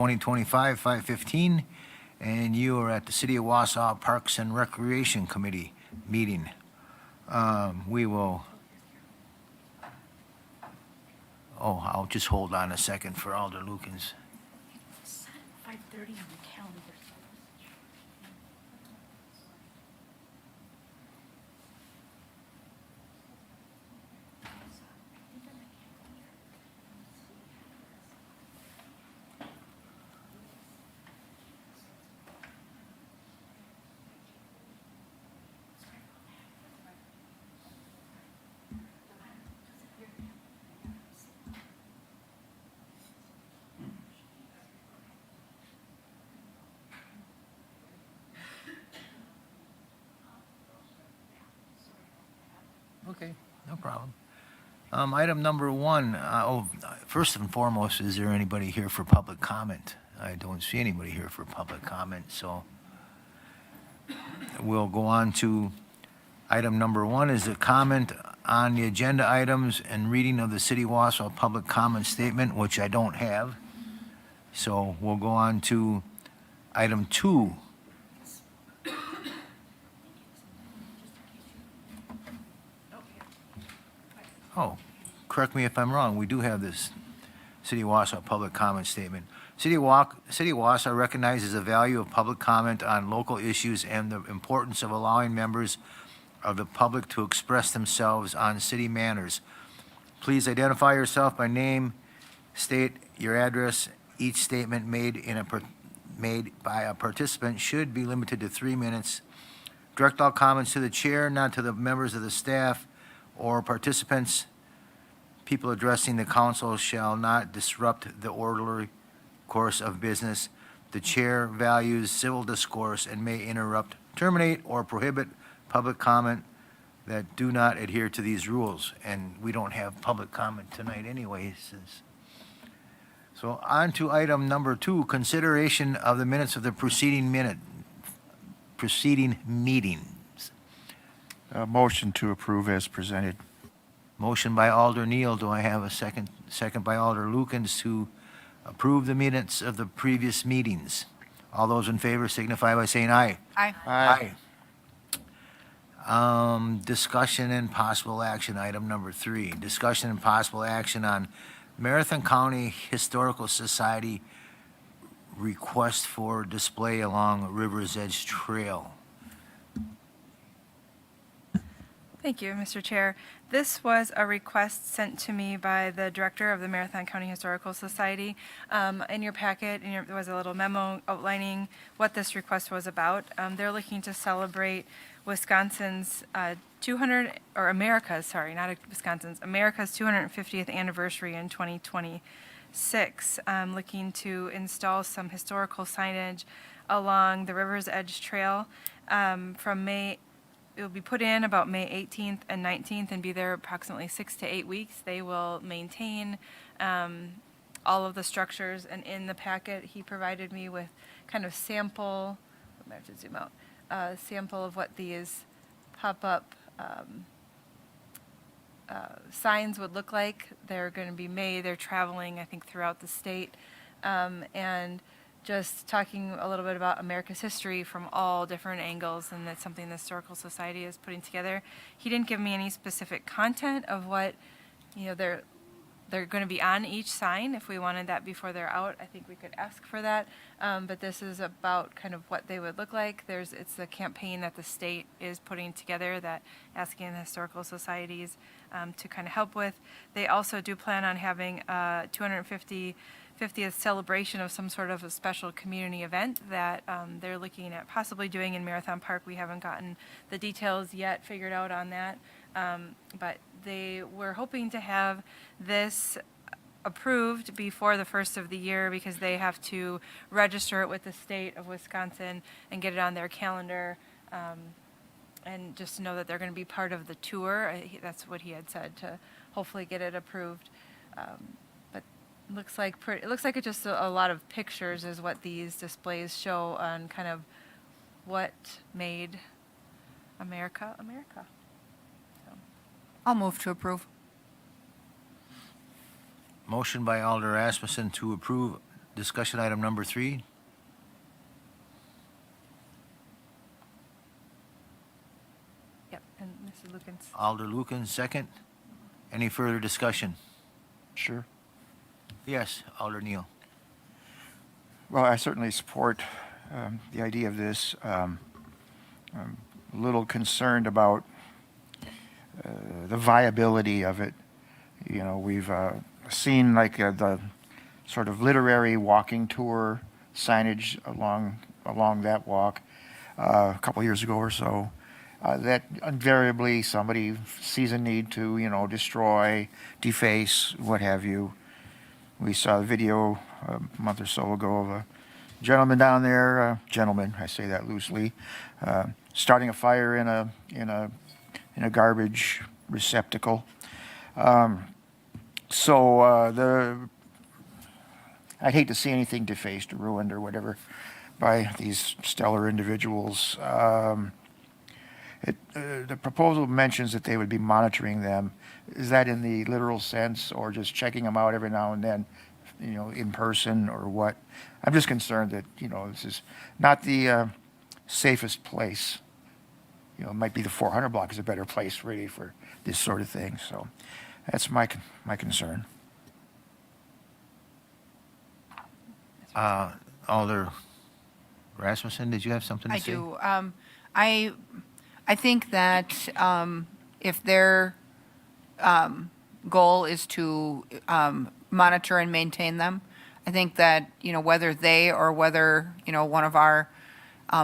2025, 5:15, and you are at the City of Wausau Parks and Recreation Committee meeting. We will, I'll just hold on a second for Alder Lukens. 5:30 on the calendar. Okay, no problem. Item number one, first and foremost, is there anybody here for public comment? I don't see anybody here for public comment, so we'll go on to item number one, is a comment on the agenda items and reading of the City of Wausau public comment statement, which I don't have. So we'll go on to item two. Oh, correct me if I'm wrong, we do have this City of Wausau public comment statement. City of Wausau recognizes the value of public comment on local issues and the importance of allowing members of the public to express themselves on city matters. Please identify yourself by name, state your address. Each statement made by a participant should be limited to 3 minutes. Direct all comments to the chair, not to the members of the staff or participants. People addressing the council shall not disrupt the orderly course of business. The chair values civil discourse and may interrupt, terminate, or prohibit public comment that do not adhere to these rules. And we don't have public comment tonight anyway. So on to item number two, consideration of the minutes of the preceding meetings. Motion to approve as presented. Motion by Alder Neal. Do I have a second? Second by Alder Lukens to approve the minutes of the previous meetings. All those in favor signify by saying aye. Aye. Discussion and possible action, item number three. Discussion and possible action on Marathon County Historical Society request for display along River's Edge Trail. Thank you, Mr. Chair. This was a request sent to me by the director of the Marathon County Historical Society. In your packet, there was a little memo outlining what this request was about. They're looking to celebrate Wisconsin's America's 250th anniversary in 2026. Looking to install some historical signage along the River's Edge Trail from May. It will be put in about May 18th and 19th and be there approximately 6 to 8 weeks. They will maintain all of the structures, and in the packet, he provided me with kind of sample, I have to zoom out, sample of what these pop-up signs would look like. They're going to be made, they're traveling, I think, throughout the state, and just talking a little bit about America's history from all different angles, and that's something the Historical Society is putting together. He didn't give me any specific content of what, they're going to be on each sign. If we wanted that before they're out, I think we could ask for that. But this is about kind of what they would look like. It's a campaign that the state is putting together, that asking the historical societies to kind of help with. They also do plan on having a 50th celebration of some sort of a special community event that they're looking at possibly doing in Marathon Park. We haven't gotten the details yet figured out on that, but they were hoping to have this approved before the first of the year because they have to register it with the state of Wisconsin and get it on their calendar, and just to know that they're going to be part of the tour. That's what he had said, to hopefully get it approved. Looks like it's just a lot of pictures is what these displays show on kind of what made America America. So. I'll move to approve. Motion by Alder Rasmussen to approve discussion item number 3? Yep, and Mr. Lukens. Alder Lukin, second. Any further discussion? Sure. Yes, Alder Neal. Well, I certainly support the idea of this. I'm a little concerned about the viability of it. You know, we've seen like the sort of literary walking tour signage along that walk a couple years ago or so. That invariably somebody sees a need to, you know, destroy, deface, what have you. We saw a video a month or so ago of a gentleman down there, gentleman, I say that loosely, starting a fire in a garbage receptacle. I'd hate to see anything defaced or ruined or whatever by these stellar individuals. The proposal mentions that they would be monitoring them. Is that in the literal sense, or just checking them out every now and then, you know, in person, or what? I'm just concerned that, you know, this is not the safest place. You know, it might be the 400 block is a better place really for this sort of thing. So that's my concern. Alder Rasmussen, did you have something to I say? do. I think that if their goal is to monitor and maintain them, I think that, you know, whether they or whether, you know, one of our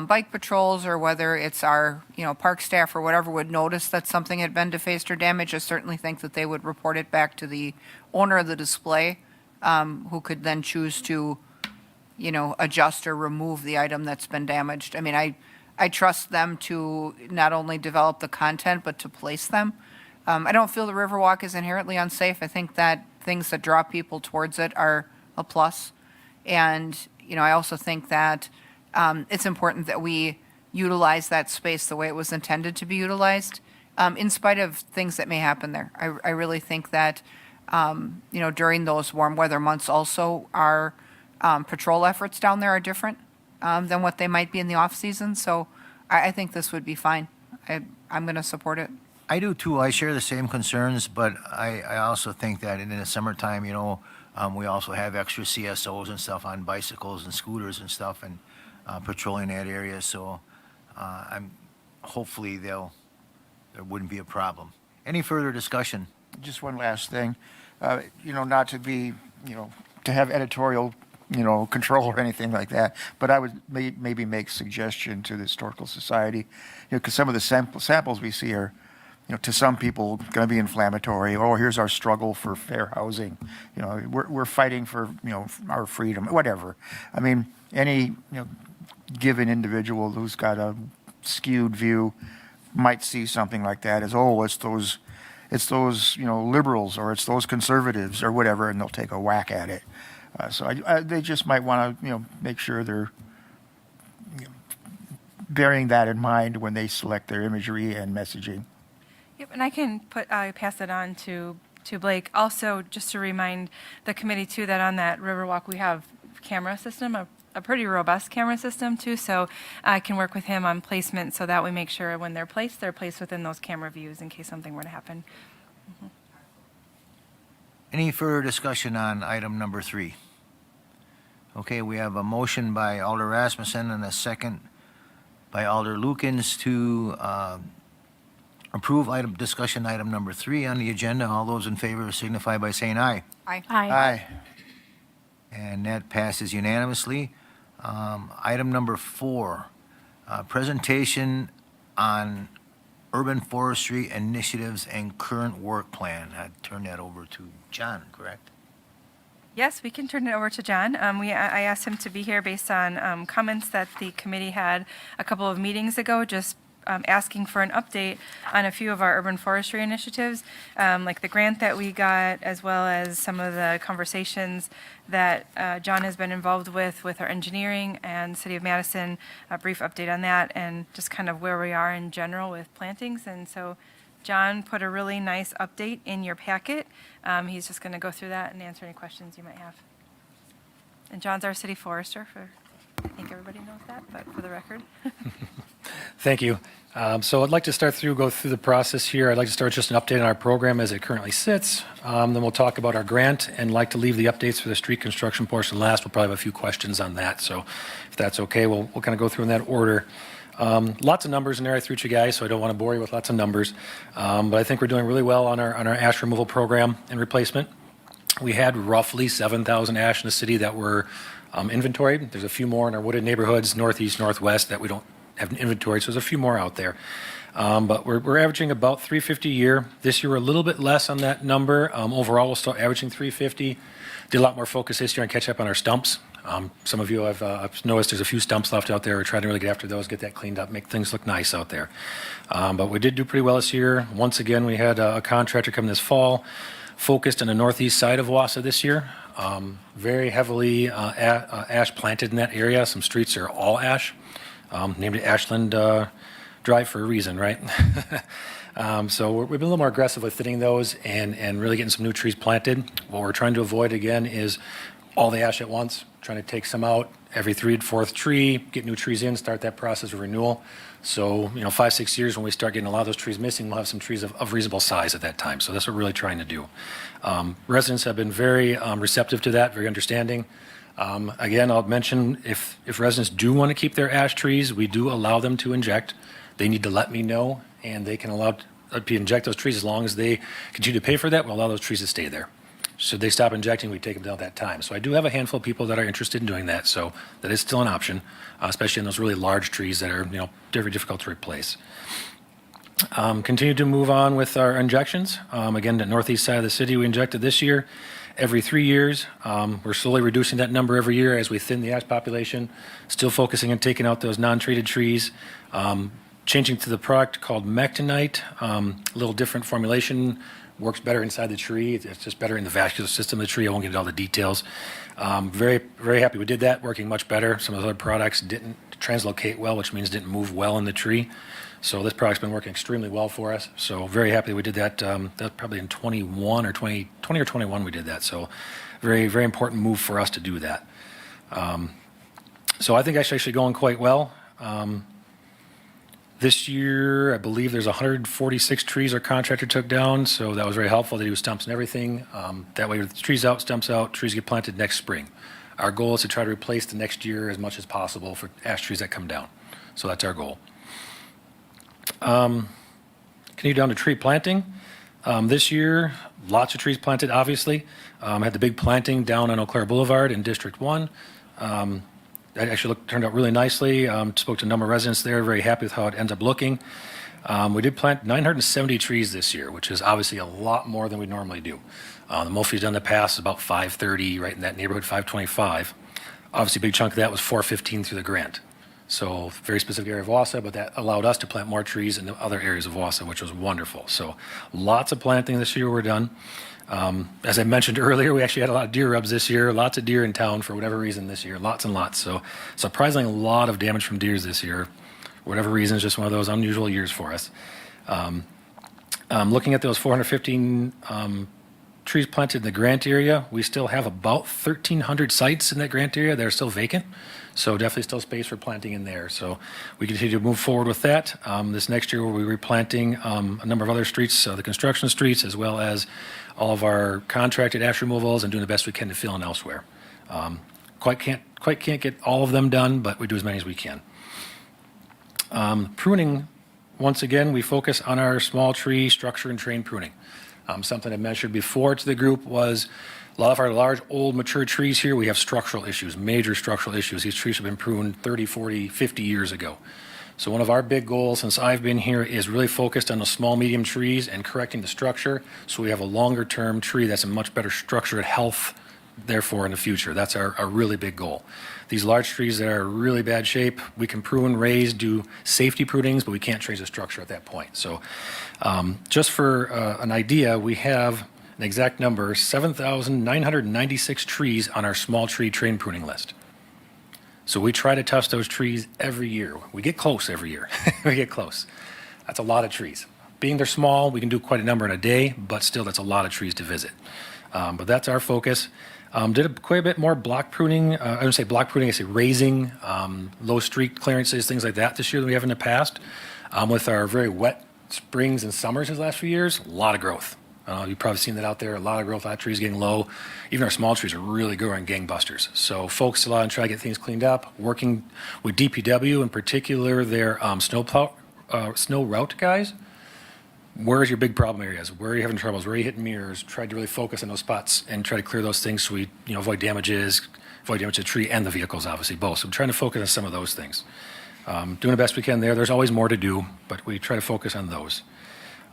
bike patrols or whether it's our, you know, park staff or whatever would notice that something had been defaced or damaged, I certainly think that they would report it back to the owner of the display, who could then choose to, you know, adjust or remove the item that's been damaged. I mean, I trust them to not only develop the content, but to place them. I don't feel the Riverwalk is inherently unsafe. I think that things that draw people towards it are a plus. And, you know, I also think that it's important that we utilize that space the way it was intended to be utilized, in spite of things that may happen there. I really think that, you know, during those warm weather months also, our patrol efforts down there are different than what they might be in the off-season. So I think this would be fine. I'm going to support it. I do too. I share the same concerns, but I also think that in the summertime, you know, we also have extra CSOs and stuff on bicycles and scooters and stuff and patrolling that area. So hopefully there wouldn't be a problem. Any further discussion? Just one last thing, you know, not to be, you know, to have editorial, you know, control or anything like that, but I would maybe make suggestion to the Historical Society, you know, because some of the samples we see are, you know, to some people going to be inflammatory. Oh, here's our struggle for fair housing. You know, we're fighting for, you know, our freedom, whatever. I mean, any, you know, given individual who's got a skewed view might see something like that as, oh, it's those, you know, liberals or it's those conservatives or whatever, and they'll take a whack at it. So they just might want to, you know, make sure they're, you know, bearing that in mind when they select their imagery and messaging. Yep, and I can pass it on to Blake. Also, just to remind the committee too that on that Riverwalk we have camera system, a pretty robust camera system too. So I can work with him on placement so that we make sure when they're placed within those camera views in case something were to happen. Mm-hmm. Any further discussion on item number 3? Okay, we have a motion by Alder Rasmussen and a second by Alder Lukens to approve discussion item number 3 on the agenda. All those in favor signify by saying aye. Aye. Aye. And that passes unanimously. Item number 4, presentation on urban forestry initiatives and current work plan. I'd turn that over to John, correct? Yes, we can turn it over to John. I asked him to be here based on comments that the committee had a couple of meetings ago, just asking for an update on a few of our urban forestry initiatives, like the grant that we got, as well as some of the conversations that John has been involved with our engineering and City of Madison, a brief update on that, and just kind of where we are in general with plantings. And so John put a really nice update in your packet. He's just going to go through that and answer any questions you might have. And John's our city forester, I think everybody knows that, but for the record. Thank you. So I'd like to go through the process here. I'd like to start just an update on our program as it currently sits. Then we'll talk about our grant and like to leave the updates for the street construction portion last. We'll probably have a few questions on that. So if that's okay, we'll kind of go through in that order. Lots of numbers in there I threw at you guys, so I don't want to bore you with lots of numbers. But I think we're doing really well on our ash removal program and replacement. We had roughly 7,000 ash in the city that were inventoried. There's a few more in our wooded neighborhoods, northeast, northwest, that we don't have inventory, so there's a few more out there. But we're averaging about 350 a year. This year we're a little bit less on that number. Overall, we're still averaging 350. Did a lot more focus this year on catch up on our stumps. Some of you have noticed there's a few stumps left out there. We're trying to really get after those, get that cleaned up, make things look nice out there. But we did do pretty well this year. Once again, we had a contractor come this fall, focused on the northeast side of Wausau this year. Very heavily ash planted in that area. Some streets are all ash. Named it Ashland Drive for a reason, right? So we've been a little more aggressive with thinning those and really getting some new trees planted. What we're trying to avoid, again, is all the ash at once, trying to take some out every 3rd, 4th tree, get new trees in, start that process of renewal. So, 5, 6 years when we start getting a lot of those trees missing, we'll have some trees of reasonable size at that time. So that's what we're really trying to do. Residents have been very receptive to that, very understanding. Again, I'll mention if residents do want to keep their ash trees, we do allow them to inject. They need to let me know, and they can allow to inject those trees as long as they continue to pay for that. We'll allow those trees to stay there. Should they stop injecting, we take them down at that time. So I do have a handful of people that are interested in doing that. So that is still an option, especially in those really large trees that are very difficult to replace. Continue to move on with our injections. Again, the northeast side of the city we injected this year. Every 3 years, we're slowly reducing that number every year as we thin the ash population, still focusing on taking out those non-treated trees, changing to the product called Mectinite, a little different formulation, works better inside the tree. It's just better in the vascular system of the tree. I won't get into all the details. Very, very happy we did that, working much better. Some of the other products didn't translocate well, which means didn't move well in the tree. So this product's been working extremely well for us. So very happy we did that. That's probably in 20 or 21 we did that. So very, very important move for us to do that. So I think actually going quite well. This year, I believe there's 146 trees our contractor took down, so that was very helpful. They do stumps and everything. That way, with the trees out, stumps out, trees get planted next spring. Our goal is to try to replace the next year as much as possible for ash trees that come down. So that's our goal. Continue down to tree planting. This year, lots of trees planted, obviously. Had the big planting down on Eau Claire Boulevard in District 1. That actually turned out really nicely. Spoke to a number of residents there, very happy with how it ends up looking. We did plant 970 trees this year, which is obviously a lot more than we normally do. The most we've done in the past is about 530, right in that neighborhood, 525. Obviously, a big chunk of that was 415 through the grant. So very specific area of Wausau, but that allowed us to plant more trees in the other areas of Wausau, which was wonderful. So lots of planting this year we're done. As I mentioned earlier, we actually had a lot of deer rubs this year, lots of deer in town for whatever reason this year, lots and lots. So surprisingly, a lot of damage from deers this year. For whatever reason, it's just one of those unusual years for us. Looking at those 415 trees planted in the grant area, we still have about 1,300 sites in that grant area that are still vacant. So definitely still space for planting in there. So we continue to move forward with that. This next year we'll be replanting a number of other streets, the construction streets, as well as all of our contracted ash removals and doing the best we can to fill in elsewhere. Quite can't get all of them done, but we do as many as we can. Pruning, once again, we focus on our small tree structure and train pruning. Something I mentioned before to the group was a lot of our large, old, mature trees here, we have structural issues, major structural issues. These trees have been pruned 30, 40, 50 years ago. So one of our big goals since I've been here is really focused on the small, medium trees and correcting the structure so we have a longer-term tree that's in much better structure and health, therefore, in the future. That's our really big goal. These large trees that are in really bad shape, we can prune, raise, do safety prunings, but we can't change the structure at that point. So just for an idea, we have an exact number, 7,996 trees on our small tree train pruning list. So we try to touch those trees every year. We get close every year. We get close. That's a lot of trees. Being they're small, we can do quite a number in a day, but still that's a lot of trees to visit. But that's our focus. Did quite a bit more block pruning. I don't say block pruning, I say raising, low street clearances, things like that this year than we have in the past. With our very wet springs and summers these last few years, a lot of growth. You've probably seen that out there, a lot of growth, a lot of trees getting low. Even our small trees are really growing gangbusters. So focused a lot on trying to get things cleaned up, working with DPW in particular, their snow route guys. Where's your big problem areas? Where are you having troubles? Where are you hitting mirrors? Tried to really focus on those spots and try to clear those things so we avoid damages, avoid damage to the tree and the vehicles, obviously, both. So I'm trying to focus on some of those things. Doing the best we can there. There's always more to do, but we try to focus on those.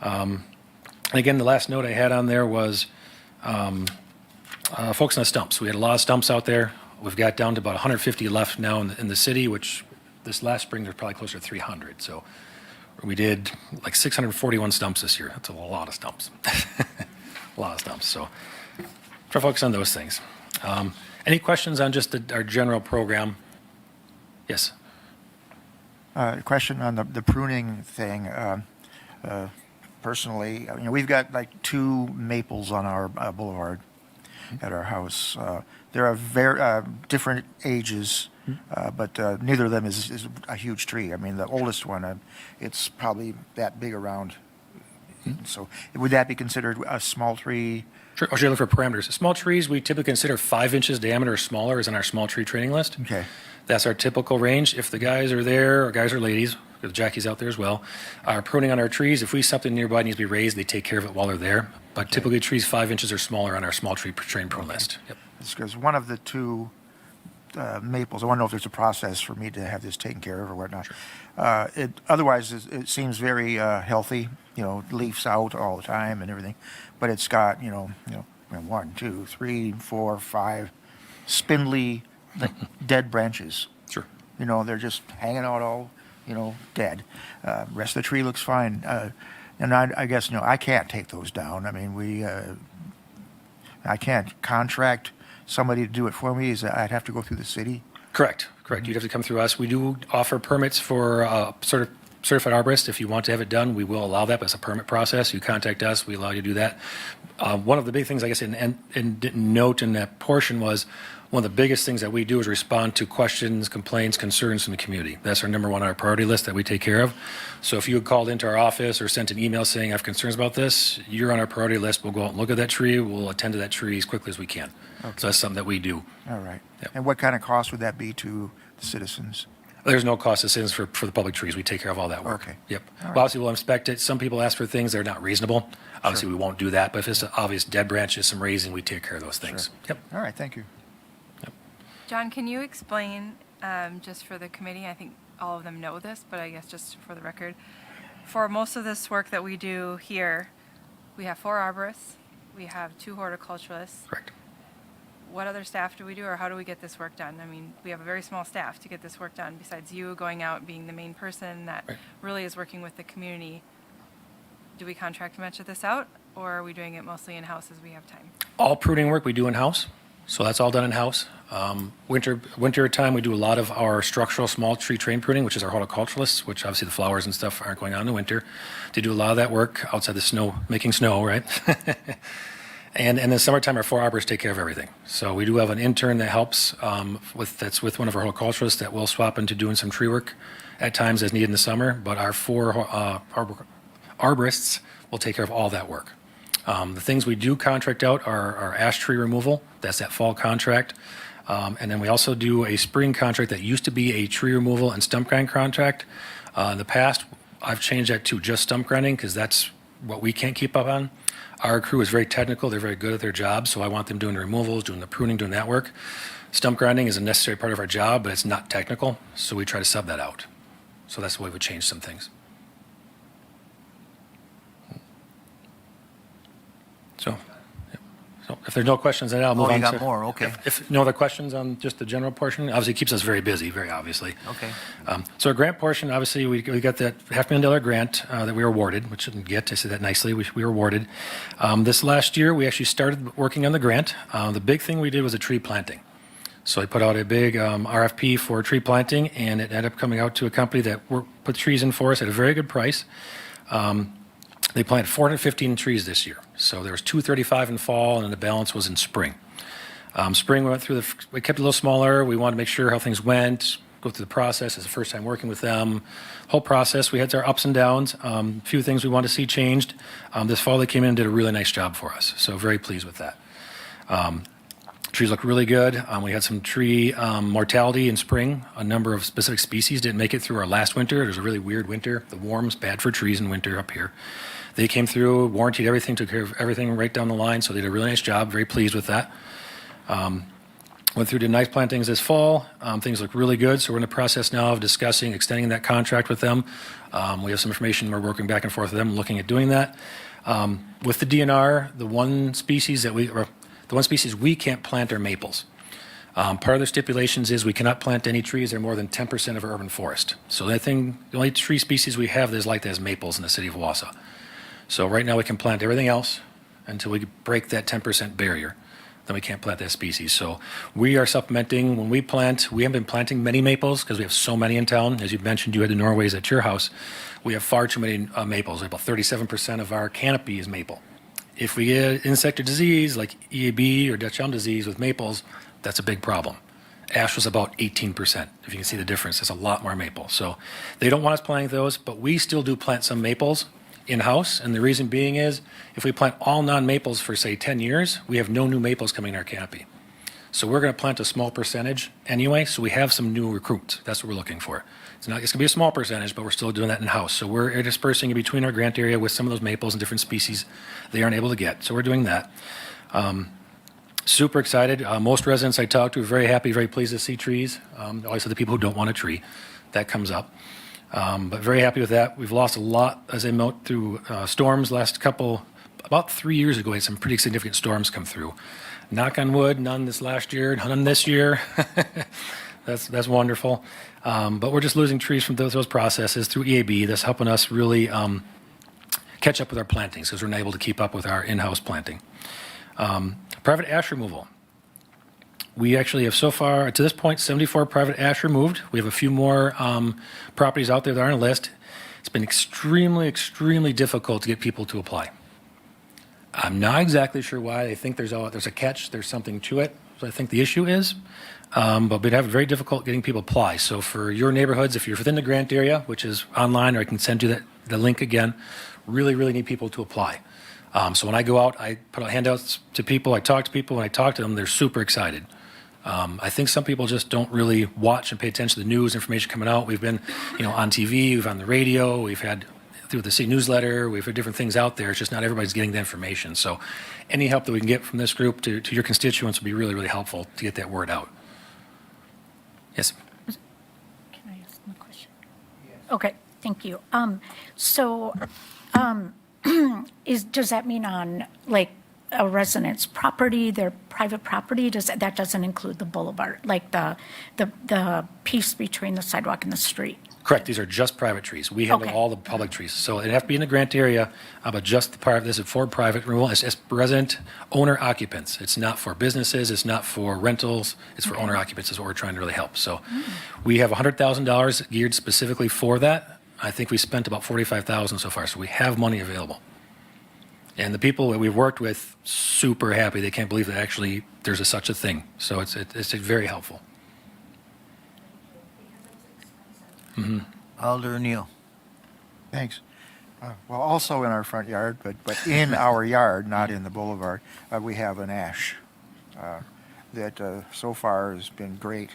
And again, the last note I had on there was focus on the stumps. We had a lot of stumps out there. We've got down to about 150 left now in the city, which this last spring there's probably closer to 300. So we did like 641 stumps this year. That's a lot of stumps. A lot of stumps. So try to focus on those things. Any questions on just our general program? Yes. Question on the pruning thing. Personally, we've got like 2 maples on our boulevard at our house. There are very different ages, but neither of them is a huge tree. I mean, the oldest one, it's probably that big around. So would that be considered a small tree? Sure. I'll look for parameters. Small trees, we typically consider 5 inches diameter or smaller is on our small tree training list. Okay. That's our typical range. If the guys are there, or guys or ladies, because Jackie's out there as well, are pruning on our trees, if we see something nearby needs to be raised, they take care of it while they're there. But typically trees 5 inches or smaller on our small tree train prune list. Yep. It's because one of the 2 maples, I want to know if there's a process for me to have this taken care of or whatnot. Sure. Otherwise, it seems very healthy, leaves out all the time and everything. But it's got, 1, 2, 3, 4, 5 spindly, dead branches. Sure. They're just hanging out all, dead. Rest of the tree looks fine. And I guess, I can't take those down. I mean, I can't contract somebody to do it for me. I'd have to go through the city. Correct. You'd have to come through us. We do offer permits for certified arborist. If you want to have it done, we will allow that, but it's a permit process. You contact us, we allow you to do that. One of the big things, I guess, and didn't note in that portion was one of the biggest things that we do is respond to questions, complaints, concerns from the community. That's our number one on our priority list that we take care of. So if you had called into our office or sent an email saying I have concerns about this, you're on our priority list. We'll go out and look at that tree. We'll attend to that tree as quickly as we can. Okay. So that's something that we do. All right. Yep. And what kind of cost would that be to the citizens? There's no cost to citizens for the public trees. We take care of all that work. Okay. Yep. All right. Well, obviously, we'll inspect it. Some people ask for things that are not reasonable. Obviously, we won't do that. But if it's an obvious dead branches, some raising, we take care of those things. Sure. Yep. All right, thank you. John, can you explain, just for the committee, I think all of them know this, but I guess just for the record, for most of this work that we do here, we have 4 arborists, we have 2 horticulturalists. Correct. What other staff do we do, or how do we get this work done? I mean, we have a very small staff to get this work done, besides you going out, being the main person that Right. really is working with the community. Do we contract much of this out, or are we doing it mostly in-house as we have time? All pruning work we do in-house, so that's all done in-house. Winter time, we do a lot of our structural small tree train pruning, which is our horticulturalists, which obviously the flowers and stuff aren't going on in the winter. They do a lot of that work outside the snow, making snow, right? And in the summertime, our 4 arborists take care of everything. So we do have an intern that helps that's with one of our horticulturalists that will swap into doing some tree work at times as needed in the summer. But our 4 arborists will take care of all that work. The things we do contract out are our ash tree removal. That's that fall contract. And then we also do a spring contract that used to be a tree removal and stump grind contract. In the past, I've changed that to just stump grinding because that's what we can't keep up on. Our crew is very technical. They're very good at their job, so I want them doing the removals, doing the pruning, doing that work. Stump grinding is a necessary part of our job, but it's not technical, so we try to sub that out. So that's the way we change some things. So if there's no questions, then I'll move on you to... got more, okay. If no other questions on just the general portion, obviously it keeps us very busy, very obviously. Okay. So our grant portion, obviously, we got that $500,000 grant that we were awarded, which didn't get, I said that nicely, we were awarded. This last year, we actually started working on the grant. The big thing we did was a tree planting. So I put out a big RFP for tree planting, and it ended up coming out to a company that put trees in for us at a very good price. They planted 415 trees this year. So there was 235 in fall, and the balance was in spring. Spring, we kept it a little smaller. We wanted to make sure how things went, go through the process. It's the first time working with them. Whole process, we had our ups and downs. A few things we wanted to see changed. This fall, they came in and did a really nice job for us. So very pleased with that. Trees look really good. We had some tree mortality in spring. A number of specific species didn't make it through our last winter. It was a really weird winter. The warm's bad for trees in winter up here. They came through, warranted everything, took care of everything right down the line, so they did a really nice job. Very pleased with that. Went through, did nice plantings this fall. Things look really good, so we're in the process now of discussing extending that contract with them. We have some information. We're working back and forth with them, looking at doing that. With the DNR, the one species we can't plant are maples. Part of the stipulations is we cannot plant any trees that are more than 10% of our urban forest. So the only tree species we have that is like that is maples in the city of Wausau. So right now we can plant everything else until we break that 10% barrier. Then we can't plant that species. So we are supplementing. When we plant, we haven't been planting many maples because we have so many in town. As you mentioned, you had the Norways at your house. We have far too many maples. About 37% of our canopy is maple. If we get insect or disease like EAB or Dutch elm disease with maples, that's a big problem. Ash was about 18%. If you can see the difference, it's a lot more maple. So they don't want us planting those, but we still do plant some maples in-house, and the reason being is if we plant all non-maples for, say, 10 years, we have no new maples coming in our canopy. So we're going to plant a small percentage anyway, so we have some new recruits. That's what we're looking for. It's going to be a small percentage, but we're still doing that in-house. So we're interspersing in between our grant area with some of those maples and different species they aren't able to get. So we're doing that. Super excited. Most residents I talk to are very happy, very pleased to see trees. Always the people who don't want a tree. That comes up. But very happy with that. We've lost a lot, as I note, through storms. About 3 years ago, we had some pretty significant storms come through. Knock on wood, none this last year, none this year. That's wonderful. But we're just losing trees from those processes through EAB. That's helping us really catch up with our plantings because we're not able to keep up with our in-house planting. Private ash removal. We actually have so far, to this point, 74 private ash removed. We have a few more properties out there that are on a list. It's been extremely, extremely difficult to get people to apply. I'm not exactly sure why. They think there's a catch, there's something to it. So I think the issue is, but we'd have very difficult getting people to apply. So for your neighborhoods, if you're within the grant area, which is online, or I can send you the link again, really, really need people to apply. So when I go out, I put out handouts to people, I talk to people, when I talk to them, they're super excited. I think some people just don't really watch and pay attention to the news information coming out. We've been, on TV, we've on the radio, we've had through the city newsletter, we've had different things out there. It's just not everybody's getting the information. So any help that we can get from this group to your constituents would be really, really helpful to get that word out. Yes. Can I ask them a question? Okay, thank you. Does that mean on like a resident's property, their private property? That doesn't include the boulevard, like the piece between the sidewalk and the street? Correct. These are just private trees. We handle all the public trees. So it'd have to be in the grant area, but just the part of this is for private removal. It's resident owner occupants. It's not for businesses. It's not for rentals. It's for owner occupants is what we're trying to really help. So we have $100,000 geared specifically for that. I think we spent about $45,000 so far. So we have money available. And the people that we've worked with, super happy. They can't believe that actually there's such a thing. So it's very helpful. Mm-hmm. Alder Neal. Thanks. Well, also in our front yard, but in our yard, not in the boulevard, we have an ash that so far has been great.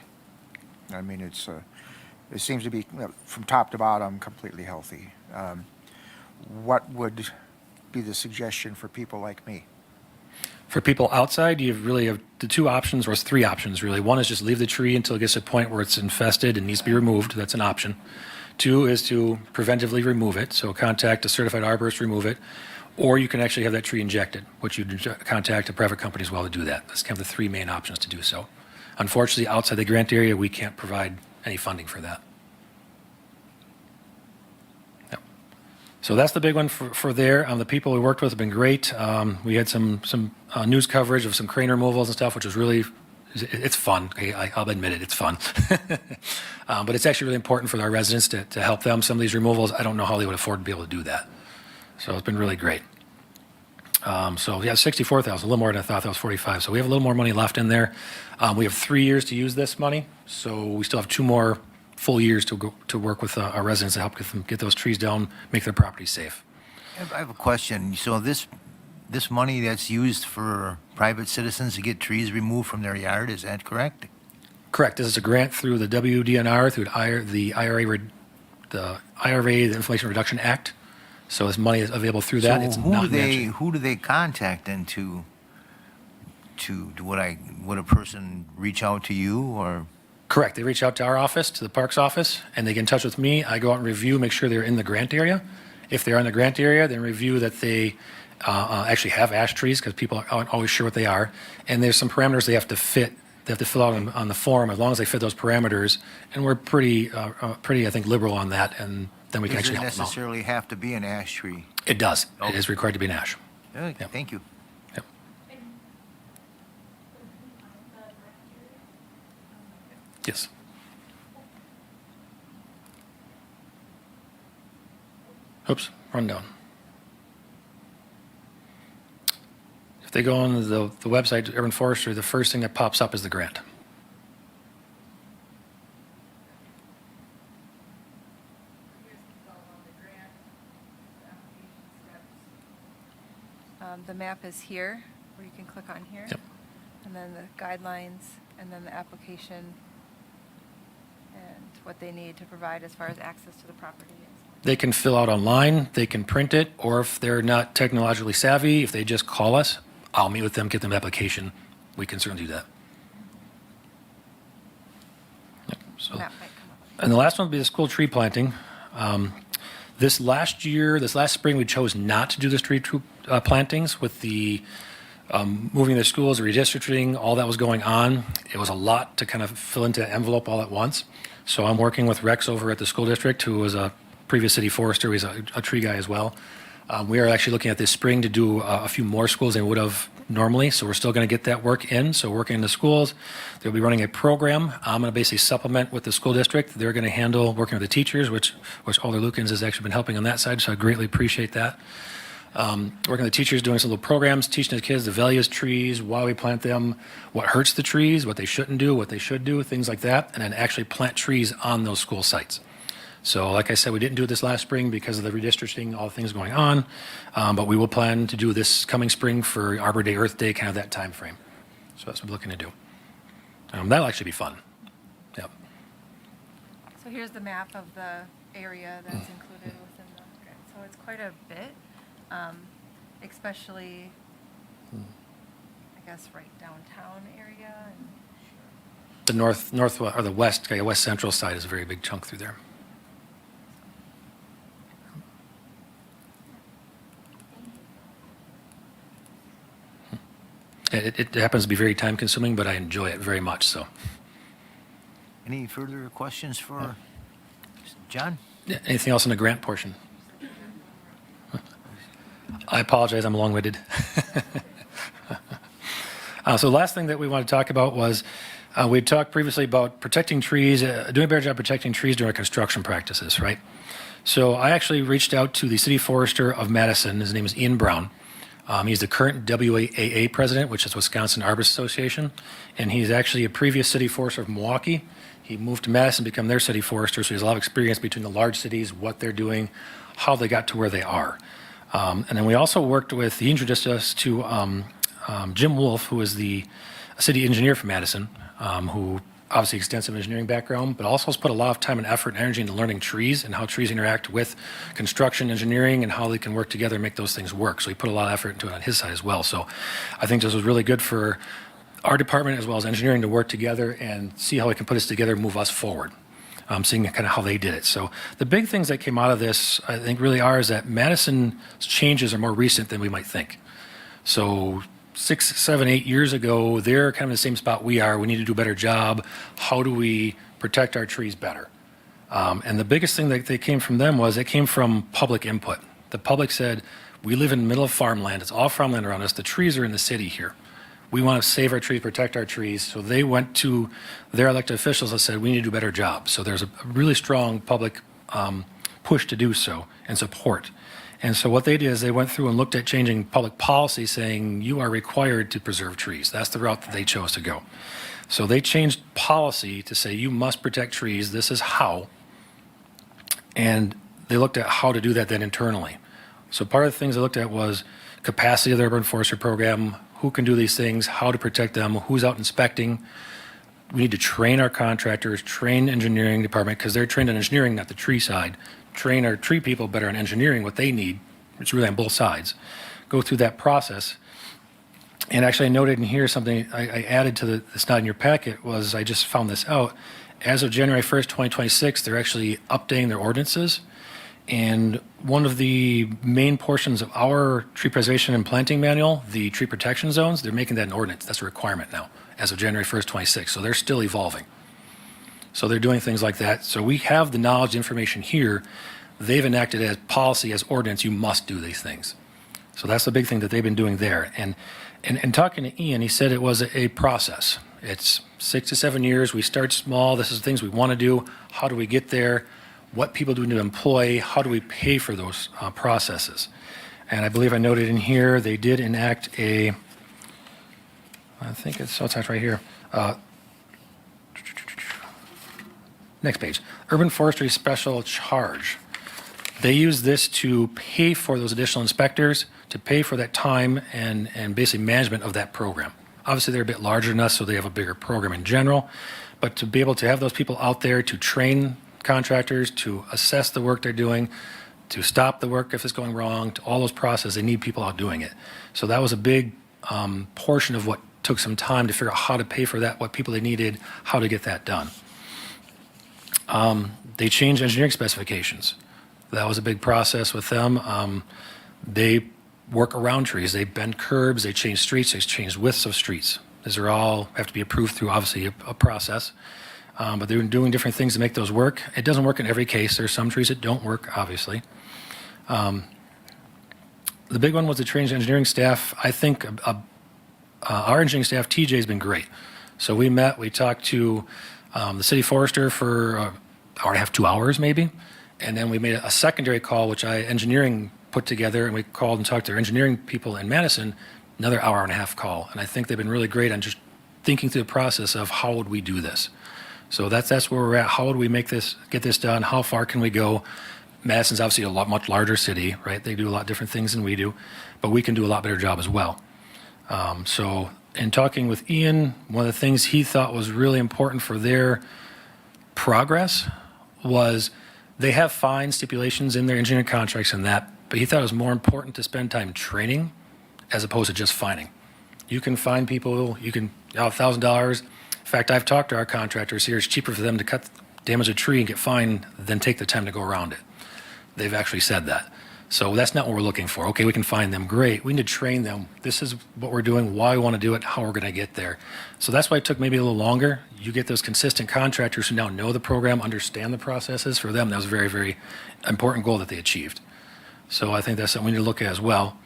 I mean, it seems to be, from top to bottom, completely healthy. What would be the suggestion for people like me? For people outside, you really have the two options, or it's three options really. One is just leave the tree until it gets to a point where it's infested and needs to be removed. That's an option. Two is to preventively remove it, so contact a certified arborist to remove it. Or you can actually have that tree injected, which you contact a private company as well to do that. That's kind of the three main options to do so. Unfortunately, outside the grant area, we can't provide any funding for that. So that's the big one for there. The people we worked with have been great. We had some news coverage of some crane removals and stuff, which was really, it's fun. I'll admit it, it's fun. But it's actually really important for our residents to help them. Some of these removals, I don't know how they would afford to be able to do that. So it's been really great. So yeah, 64,000, a little more than I thought. That was 45. So we have a little more money left in there. We have 3 years to use this money, so we still have 2 more full years to work with our residents to help get those trees down, make their properties safe. I have a question. So this money that's used for private citizens to get trees removed from their yard, is that correct? Correct. This is a grant through the WDNR, through the IRA, the Inflation Reduction Act. So this money is available through that. It's So not matching. who do they contact then to would a person reach out to you or? Correct. They reach out to our office, to the Parks office, and they get in touch with me. I go out and review, make sure they're in the grant area. If they're in the grant area, then review that they actually have ash trees, because people aren't always sure what they are. And there's some parameters they have to fit. They have to fill out on the form. As long as they fit those parameters, and we're pretty, I think, liberal on that, and then we can Does actually it help them out. necessarily have to be an ash tree? It does. It Okay. is required to be an ash. Okay, Yep. Thank you. Yep. Yes. Oops, rundown. If they go on the website, Urban Forestry, the first thing that pops up is the grant. The map is here, where you can click on here. Yep. And then the guidelines, and then the application, and what they need to provide as far as access to the property is. They can fill out online, they can print it, or if they're not technologically savvy, if they just call us, I'll meet with them, get them an application. We can certainly do that. Yep, so. Map might come up. And the last one would be the school tree planting. This last spring, we chose not to do the tree plantings with the moving the schools, the redistricting, all that was going on. It was a lot to kind of fill into an envelope all at once. So I'm working with Rex over at the school district, who was a previous city forester. He's a tree guy as well. We are actually looking at this spring to do a few more schools than we would have normally, so we're still going to get that work in. So working in the schools, they'll be running a program. I'm going to basically supplement with the school district. They're going to handle working with the teachers, which Alder Lukens has actually been helping on that side, so I greatly appreciate that. Working with the teachers, doing some little programs, teaching the kids the values of trees, why we plant them, what hurts the trees, what they shouldn't do, what they should do, things like that, and then actually plant trees on those school sites. So like I said, we didn't do it this last spring because of the redistricting, all the things going on, but we will plan to do this coming spring for Arbor Day, Earth Day, kind of that time frame. So that's what we're looking to do. That'll actually be fun. Yep. So here's the map of the area that's included within the grant. So it's quite a bit, especially, I guess, right downtown area. And The north or the west central side is a very big chunk through there. It happens to be very time consuming, but I enjoy it very much. So, Any further questions for John? yeah, anything else in the grant portion? I apologize, I'm long-winded. So the last thing that we want to talk about was we talked previously about protecting trees, doing a better job protecting trees during our construction practices, right? So I actually reached out to the city forester of Madison. His name is Ian Brown. He's the current WAA president, which is Wisconsin Arborist Association, and he's actually a previous city forester of Milwaukee. He moved to Madison to become their city forester, so he has a lot of experience between the large cities, what they're doing, how they got to where they are. And then we also worked with, he introduced us to Jim Wolf, who is the city engineer for Madison, who obviously extensive engineering background, but also has put a lot of time and effort and energy into learning trees and how trees interact with construction engineering and how they can work together and make those things work. So he put a lot of effort into it on his side as well. So I think this was really good for our department as well as engineering to work together and see how we can put this together and move us forward. Seeing kind of how they did it. So the big things that came out of this, I think, really are is that Madison's changes are more recent than we might think. So 6, 7, 8 years ago, they're kind of in the same spot we are. We need to do a better job. How do we protect our trees better? And the biggest thing that they came from them was it came from public input. The public said, we live in the middle of farmland. It's all farmland around us. The trees are in the city here. We want to save our trees, protect our trees. So they went to their elected officials and said, we need to do a better job. So there's a really strong public push to do so and support. And so what they did is they went through and looked at changing public policy, saying you are required to preserve trees. That's the route that they chose to go. So they changed policy to say you must protect trees. This is how. And they looked at how to do that then internally. So part of the things they looked at was capacity of the urban forestry program, who can do these things, how to protect them, who's out inspecting. We need to train our contractors, train engineering department, because they're trained in engineering, not the tree side. Train our tree people better in engineering what they need. It's really on both sides. Go through that process. And actually, I noted in here something I added to that's not in your packet was I just found this out. As of January 1st, 2026, they're actually updating their ordinances. And one of the main portions of our tree preservation and planting manual, the tree protection zones, they're making that an ordinance. That's a requirement now as of January 1st, 26. So they're still evolving. So they're doing things like that. So we have the knowledge, information here. They've enacted as policy, as ordinance, you must do these things. So that's the big thing that they've been doing there. And talking to Ian, he said it was a process. It's 6 to 7 years. We start small. This is the things we want to do. How do we get there? What people do we need to employ? How do we pay for those processes? And I believe I noted in here, they did enact I think it's right here. Next page. Urban Forestry Special Charge. They use this to pay for those additional inspectors, to pay for that time and basically management of that program. Obviously, they're a bit larger than us, so they have a bigger program in general. But to be able to have those people out there to train contractors, to assess the work they're doing, to stop the work if it's going wrong, to all those processes, they need people out doing it. So that was a big portion of what took some time to figure out how to pay for that, what people they needed, how to get that done. They changed engineering specifications. That was a big process with them. They work around trees. They bend curbs. They change streets. They change widths of streets. These are all have to be approved through, obviously, a process. But they're doing different things to make those work. It doesn't work in every case. There's some trees that don't work, obviously. The big one was the trained engineering staff. I think our engineering staff, TJ, has been great. So we met, we talked to the city forester for an hour and a half, 2 hours maybe. And then we made a secondary call, which engineering put together, and we called and talked to their engineering people in Madison, another hour and a half call. And I think they've been really great on just thinking through the process of how would we do this. So that's where we're at. How would we get this done? How far can we go? Madison's obviously a much larger city, right? They do a lot different things than we do, but we can do a lot better job as well. So in talking with Ian, one of the things he thought was really important for their progress was they have fine stipulations in their engineering contracts and that, but he thought it was more important to spend time training as opposed to just fining. You can fine people, you can, $1,000. In fact, I've talked to our contractors here. It's cheaper for them to damage a tree and get fined than take the time to go around it. They've actually said that. So that's not what we're looking for. Okay, we can find them. Great. We need to train them. This is what we're doing, why we want to do it, how we're going to get there. So that's why it took maybe a little longer. You get those consistent contractors who now know the program, understand the processes. For them, that was a very, very important goal that they achieved. So I think that's something we need to look at as well.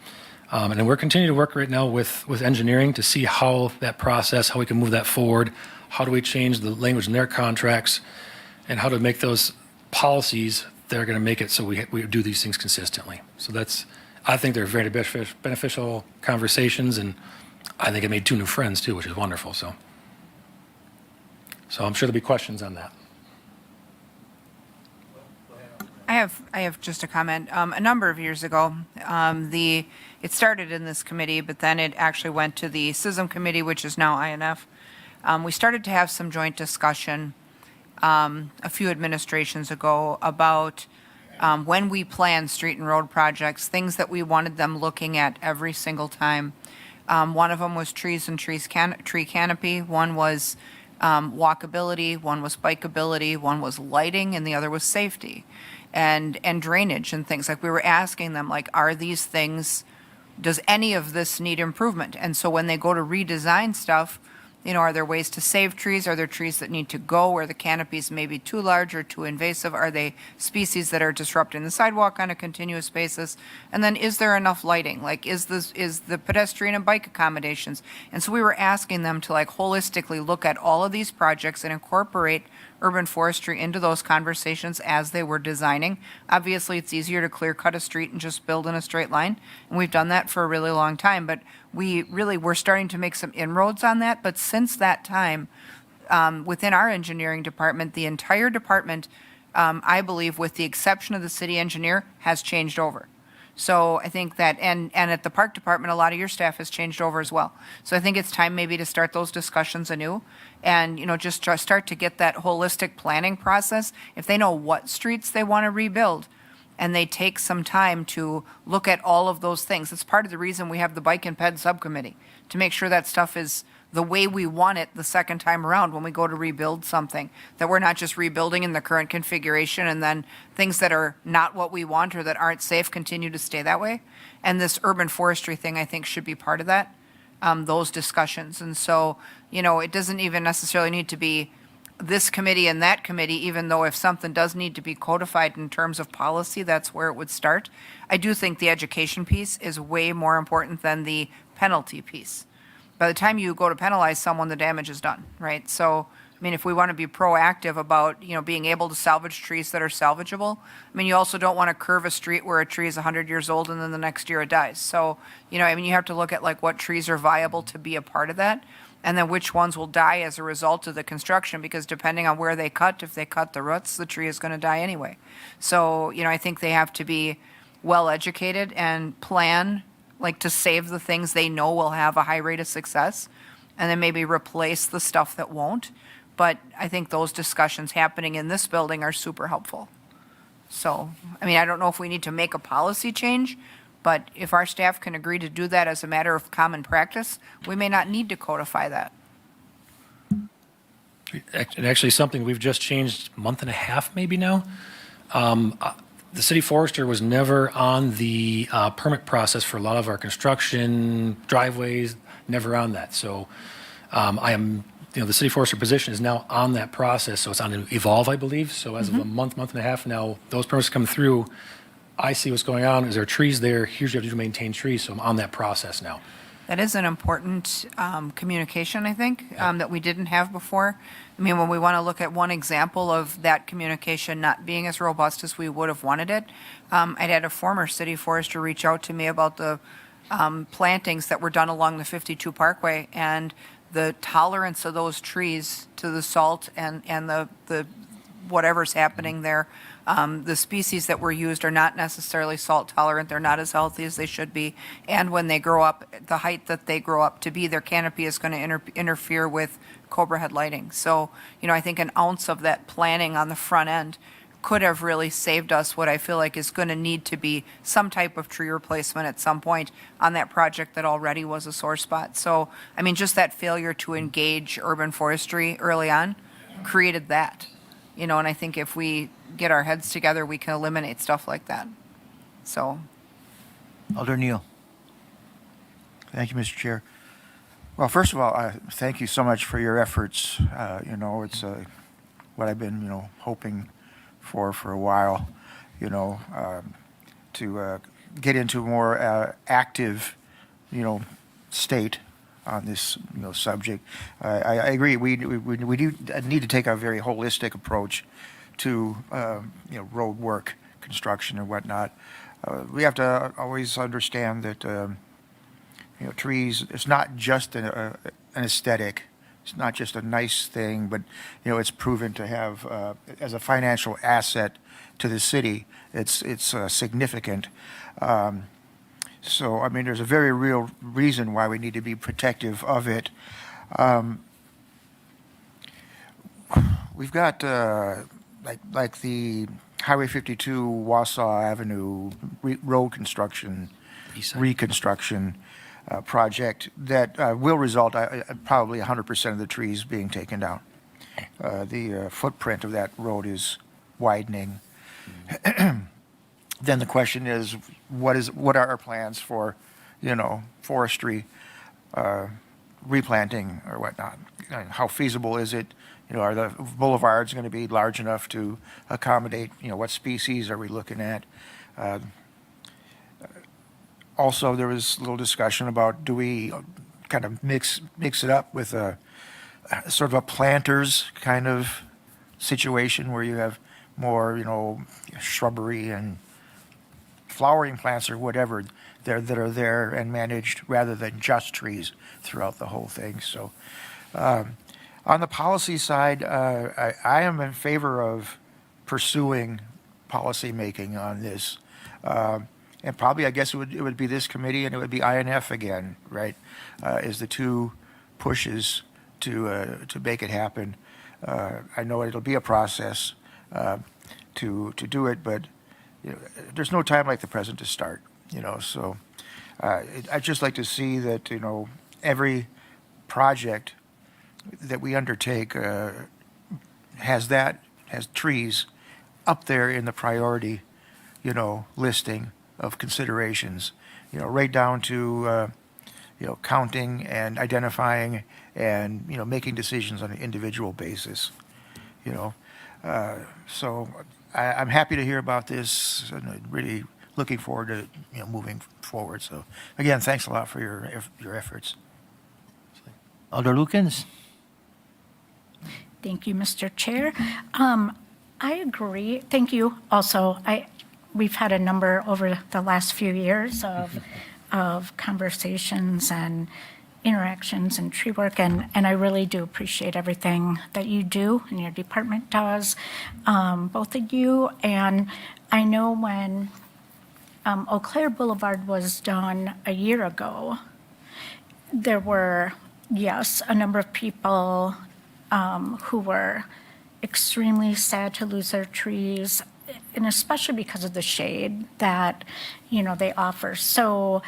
And then we're continuing to work right now with engineering to see how that process, how we can move that forward, how do we change the language in their contracts, and how to make those policies that are going to make it so we do these things consistently. So I think they're very beneficial conversations, and I think it made 2 new friends too, which is wonderful. So I'm sure there'll be questions on that. I have just a comment. A number of years ago, it started in this committee, but then it actually went to the SISM committee, which is now INF. We started to have some joint discussion a few administrations ago about when we plan street and road projects, things that we wanted them looking at every single time. One of them was trees and tree canopy. One was walkability. One was bikeability. One was lighting, and the other was safety and drainage and things. Like, we were asking them, like, are these things, does any of this need improvement? And so when they go to redesign stuff, are there ways to save trees? Are there trees that need to go where the canopies may be too large or too invasive? Are they species that are disrupting the sidewalk on a continuous basis? And then, is there enough lighting? Like, is the pedestrian and bike accommodations? And so we were asking them to, like, holistically look at all of these projects and incorporate urban forestry into those conversations as they were designing. Obviously, it's easier to clear cut a street and just build in a straight line, and we've done that for a really long time, but we're starting to make some inroads on that. But since that time, within our engineering department, the entire department, I believe, with the exception of the city engineer, has changed over. So I think that, and at the park department, a lot of your staff has changed over as well. So I think it's time maybe to start those discussions anew and, just start to get that holistic planning process. If they know what streets they want to rebuild and they take some time to look at all of those things, it's part of the reason we have the Bike and Ped Subcommittee, to make sure that stuff is the way we want it the second time around when we go to rebuild something, that we're not just rebuilding in the current configuration and then things that are not what we want or that aren't safe continue to stay that way. And this urban forestry thing, I think, should be part of that, those discussions. And so, it doesn't even necessarily need to be this committee and that committee, even though if something does need to be codified in terms of policy, that's where it would start. I do think the education piece is way more important than the penalty piece. By the time you go to penalize someone, the damage is done, right? So, if we want to be proactive about, being able to salvage trees that are salvageable, you also don't want to curve a street where a tree is 100 years old and then the next year it dies. So, you have to look at like what trees are viable to be a part of that, and then which ones will die as a result of the construction, because depending on where they cut, if they cut the roots, the tree is going to die anyway. So, I think they have to be well educated and plan like to save the things they know will have a high rate of success, and then maybe replace the stuff that won't. But I think those discussions happening in this building are super helpful. So, I don't know if we need to make a policy change, but if our staff can agree to do that as a matter of common practice, we may not need to codify that. And actually, something we've just changed a month and a half maybe now. The city forester was never on the permit process for a lot of our construction, driveways, never on that. So the city forester position is now on that process. So it's on Evolve, I believe. So as of a month and a half now, those permits come through. I see what's going on. Is there trees there? Here's what you have to do to maintain trees. So I'm on that process now. That is an important communication, I think, that we didn't have before. When we want to look at one example of that communication not being as robust as we would have wanted it, I'd had a former city forester reach out to me about the plantings that were done along the 52 Parkway and the tolerance of those trees to the salt and the whatever's happening there. The species that were used are not necessarily salt tolerant. They're not as healthy as they should be. And when they grow up, the height that they grow up to be, their canopy is going to interfere with Cobra head lighting. So, I think an ounce of that planning on the front end could have really saved us what I feel like is going to need to be some type of tree replacement at some point on that project that already was a sore spot. So, just that failure to engage urban forestry early on created that. And I think if we get our heads together, we can eliminate stuff like that. So, Alder Neal. Thank you, Mr. Chair. Well, first of all, thank you so much for your efforts. It's what I've been, hoping for a while, to get into a more active, state on this, subject. I agree. We do need to take a very holistic approach to, road work, construction, and whatnot. We have to always understand that, trees. It's not just an aesthetic. It's not just a nice thing, but it's proven to have as a financial asset to the city. It's significant. So there's a very real reason why we need to be protective of it. We've got like the Highway 52 Wausau Avenue road construction, reconstruction project that will result probably 100% of the trees being taken down. The footprint of that road is widening. Then the question is, what are our plans for, forestry, replanting or whatnot? How feasible is it? Are the boulevards going to be large enough to accommodate, what species are we looking at? Also, there was a little discussion about, do we kind of mix it up with a sort of a planter's kind of situation where you have more, shrubbery and flowering plants or whatever that are there and managed rather than just trees throughout the whole thing. So on the policy side, I am in favor of pursuing policy making on this. And probably, I guess it would be this committee and it would be INF again, right? Is the two pushes to make it happen. I know it'll be a process to do it, but there's no time like the present to start. So I'd just like to see that every project that we undertake has trees up there in the priority listing of considerations, right down to counting and identifying and making decisions on an individual basis. So I'm happy to hear about this and really looking forward to moving forward. So again, thanks a lot for your efforts. Alder Lukens? Thank you, Mr. Chair. I agree. Thank you. Also, we've had a number over the last few years of conversations and interactions and tree work, and I really do appreciate everything that you do and your department does, both of you. And I know when Eau Claire Boulevard was done a year ago, there were, yes, a number of people who were extremely sad to lose their trees, and especially because of the shade that, they offer. So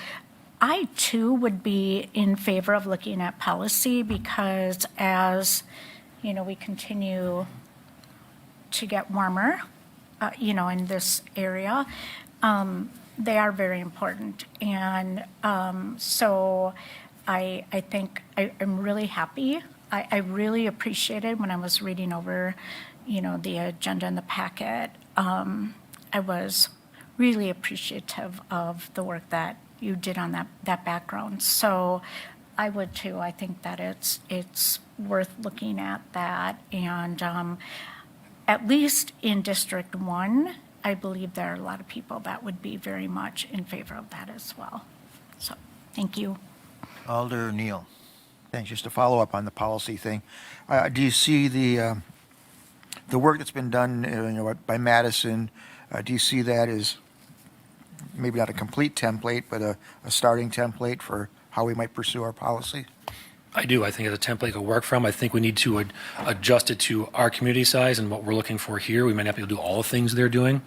I, too, would be in favor of looking at policy because as, we continue to get warmer, in this area, they are very important. And so I think I'm really happy. I really appreciated when I was reading over, the agenda in the packet. I was really appreciative of the work that you did on that background. So I would too. I think that it's worth looking at that. And at least in District 1, I believe there are a lot of people that would be very much in favor of that as well. So thank you. Alder Neal? Thanks. Just to follow up on the policy thing, do you see the work that's been done by Madison? Do you see that as maybe not a complete template, but a starting template for how we might pursue our policy? I do. I think it's a template to work from. I think we need to adjust it to our community size and what we're looking for here. We might not be able to do all the things they're doing,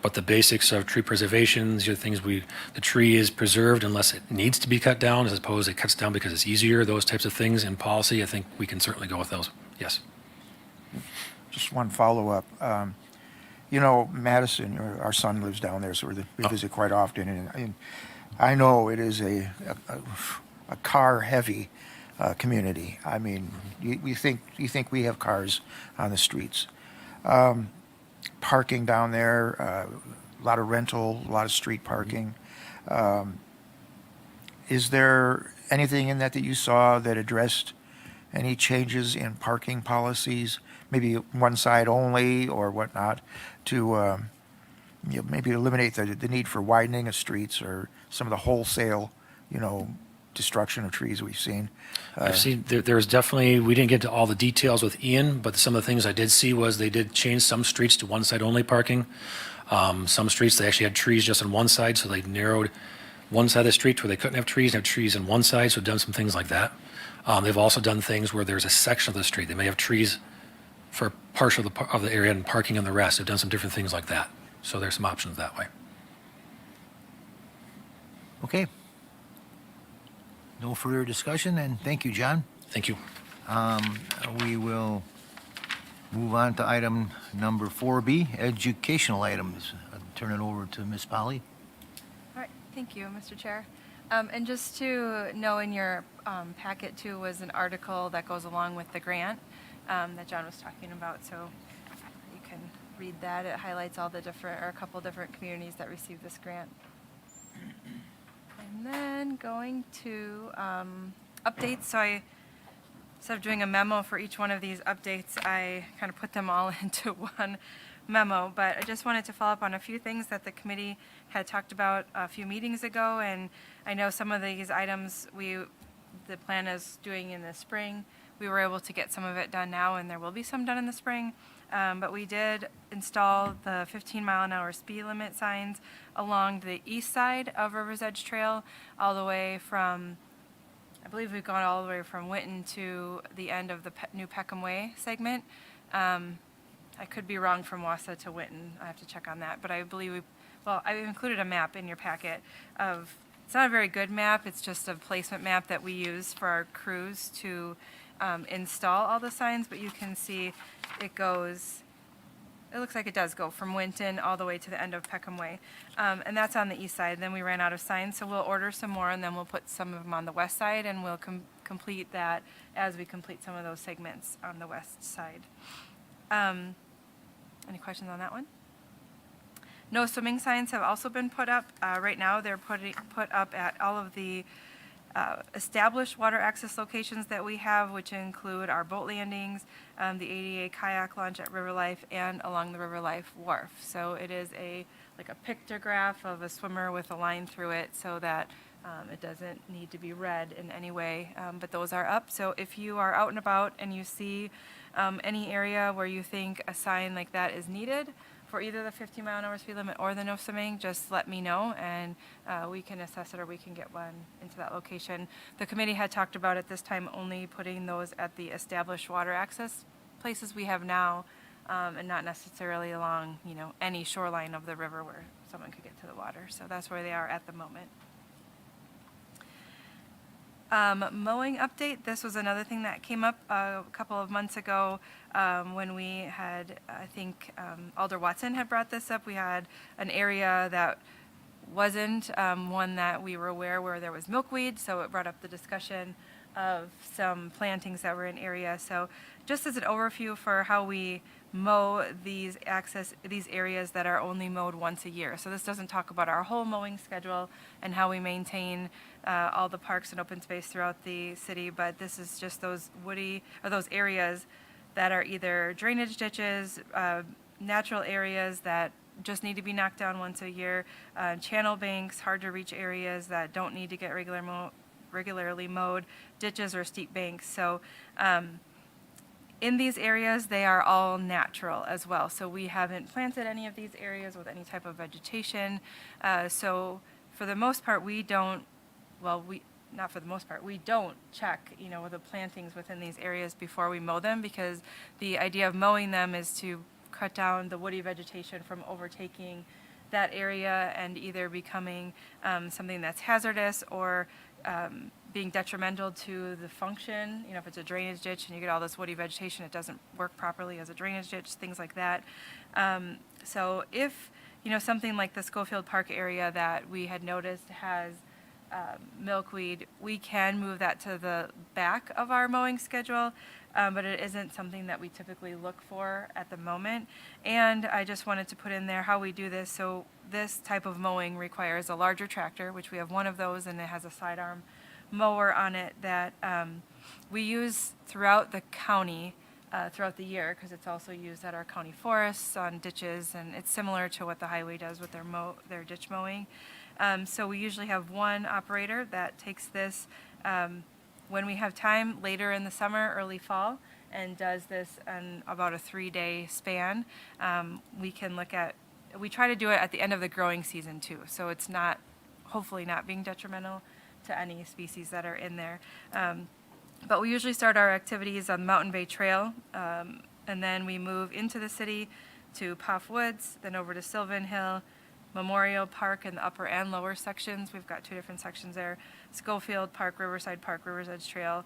but the basics of tree preservation, the things the tree is preserved unless it needs to be cut down, as opposed to it cuts down because it's easier, those types of things in policy, I think we can certainly go with those. Yes. Just one follow-up. Madison, our son lives down there, so we visit quite often, and I know it is a car-heavy community. I mean, you think we have cars on the streets. Parking down there, a lot of rental, a lot of street parking. Is there anything in that you saw that addressed any changes in parking policies, maybe one side only or whatnot, to maybe eliminate the need for widening of streets or some of the wholesale, destruction of trees we've seen? I've seen, there's definitely, we didn't get to all the details with Ian, but some of the things I did see was they did change some streets to one side only parking. Some streets, they actually had trees just on one side, so they narrowed one side of the street where they couldn't have trees, and have trees on one side, so done some things like that. They've also done things where there's a section of the street. They may have trees for partial of the area and parking on the rest. They've done some different things like that. So there's some options that way. Okay. No further discussion, and thank you, John. Thank you. We will move on to item number 4B, educational items. I'll turn it over to Ms. Polly. All right, thank you, Mr. Chair. And just to know, in your packet too was an article that goes along with the grant that John was talking about, so you can read that. It highlights all the different, or a couple different communities that received this grant. And then going to updates, so instead of doing a memo for each one of these updates, I kind of put them all into one memo. But I just wanted to follow up on a few things that the committee had talked about a few meetings ago. And I know some of these items the plan is doing in the spring. We were able to get some of it done now, and there will be some done in the spring. But we did install the 15-mile-an-hour speed limit signs along the east side of River's Edge Trail, all the way from, I believe we've gone all the way from Winton to the end of the New Peckham Way segment. I could be wrong from Wausau to Winton. I have to check on that. But I believe I included a map in your packet of, it's not a very good map, it's just a placement map that we use for our crews to install all the signs, but you can see it looks like it does go from Winton all the way to the end of Peckham Way. And that's on the east side. Then we ran out of signs, so we'll order some more, and then we'll put some of them on the west side, and we'll complete that as we complete some of those segments on the west side. Any questions on that one? No swimming signs have also been put up. Right now, they're put up at all of the established water access locations that we have, which include our boat landings, the ADA kayak launch at River Life, and along the River Life wharf. So it is like a pictograph of a swimmer with a line through it, so that it doesn't need to be read in any way. But those are up. So if you are out and about and you see any area where you think a sign like that is needed, for either the 15-mile-an-hour speed limit or the no swimming, just let me know, and we can assess it, or we can get one into that location. The committee had talked about at this time only putting those at the established water access places we have now, and not necessarily along, any shoreline of the river where someone could get to the water. So that's where they are at the moment. Mowing update. This was another thing that came up a couple of months ago when we had, I think Alder Watson had brought this up. We had an area that wasn't one that we were aware where there was milkweed, so it brought up the discussion of some plantings that were in area. So just as an overview for how we mow these areas that are only mowed once a year. So this doesn't talk about our whole mowing schedule and how we maintain all the parks and open space throughout the city, but this is just those those areas that are either drainage ditches, natural areas that just need to be knocked down once a year, channel banks, hard to reach areas that don't need to get regularly mowed, ditches or steep banks. So in these areas, they are all natural as well. So we haven't planted any of these areas with any type of vegetation. So for the most part, we don't check, the plantings within these areas before we mow them, because the idea of mowing them is to cut down the woody vegetation from overtaking that area and either becoming something that's hazardous or being detrimental to the function. If it's a drainage ditch and you get all this woody vegetation, it doesn't work properly as a drainage ditch, things like that. So if, something like the Schofield Park area that we had noticed has milkweed, we can move that to the back of our mowing schedule, but it isn't something that we typically look for at the moment. And I just wanted to put in there how we do this. So this type of mowing requires a larger tractor, which we have one of those, and it has a sidearm mower on it that we use throughout the county throughout the year, because it's also used at our county forests on ditches, and it's similar to what the highway does with their ditch mowing. So we usually have one operator that takes this when we have time later in the summer, early fall, and does this in about a 3-day span. We try to do it at the end of the growing season too, so it's hopefully not being detrimental to any species that are in there. But we usually start our activities on Mountain Bay Trail, and then we move into the city to Poff Woods, then over to Sylvan Hill, Memorial Park in the upper and lower sections. We've got 2 different sections there. Schofield Park, River's Edge Trail,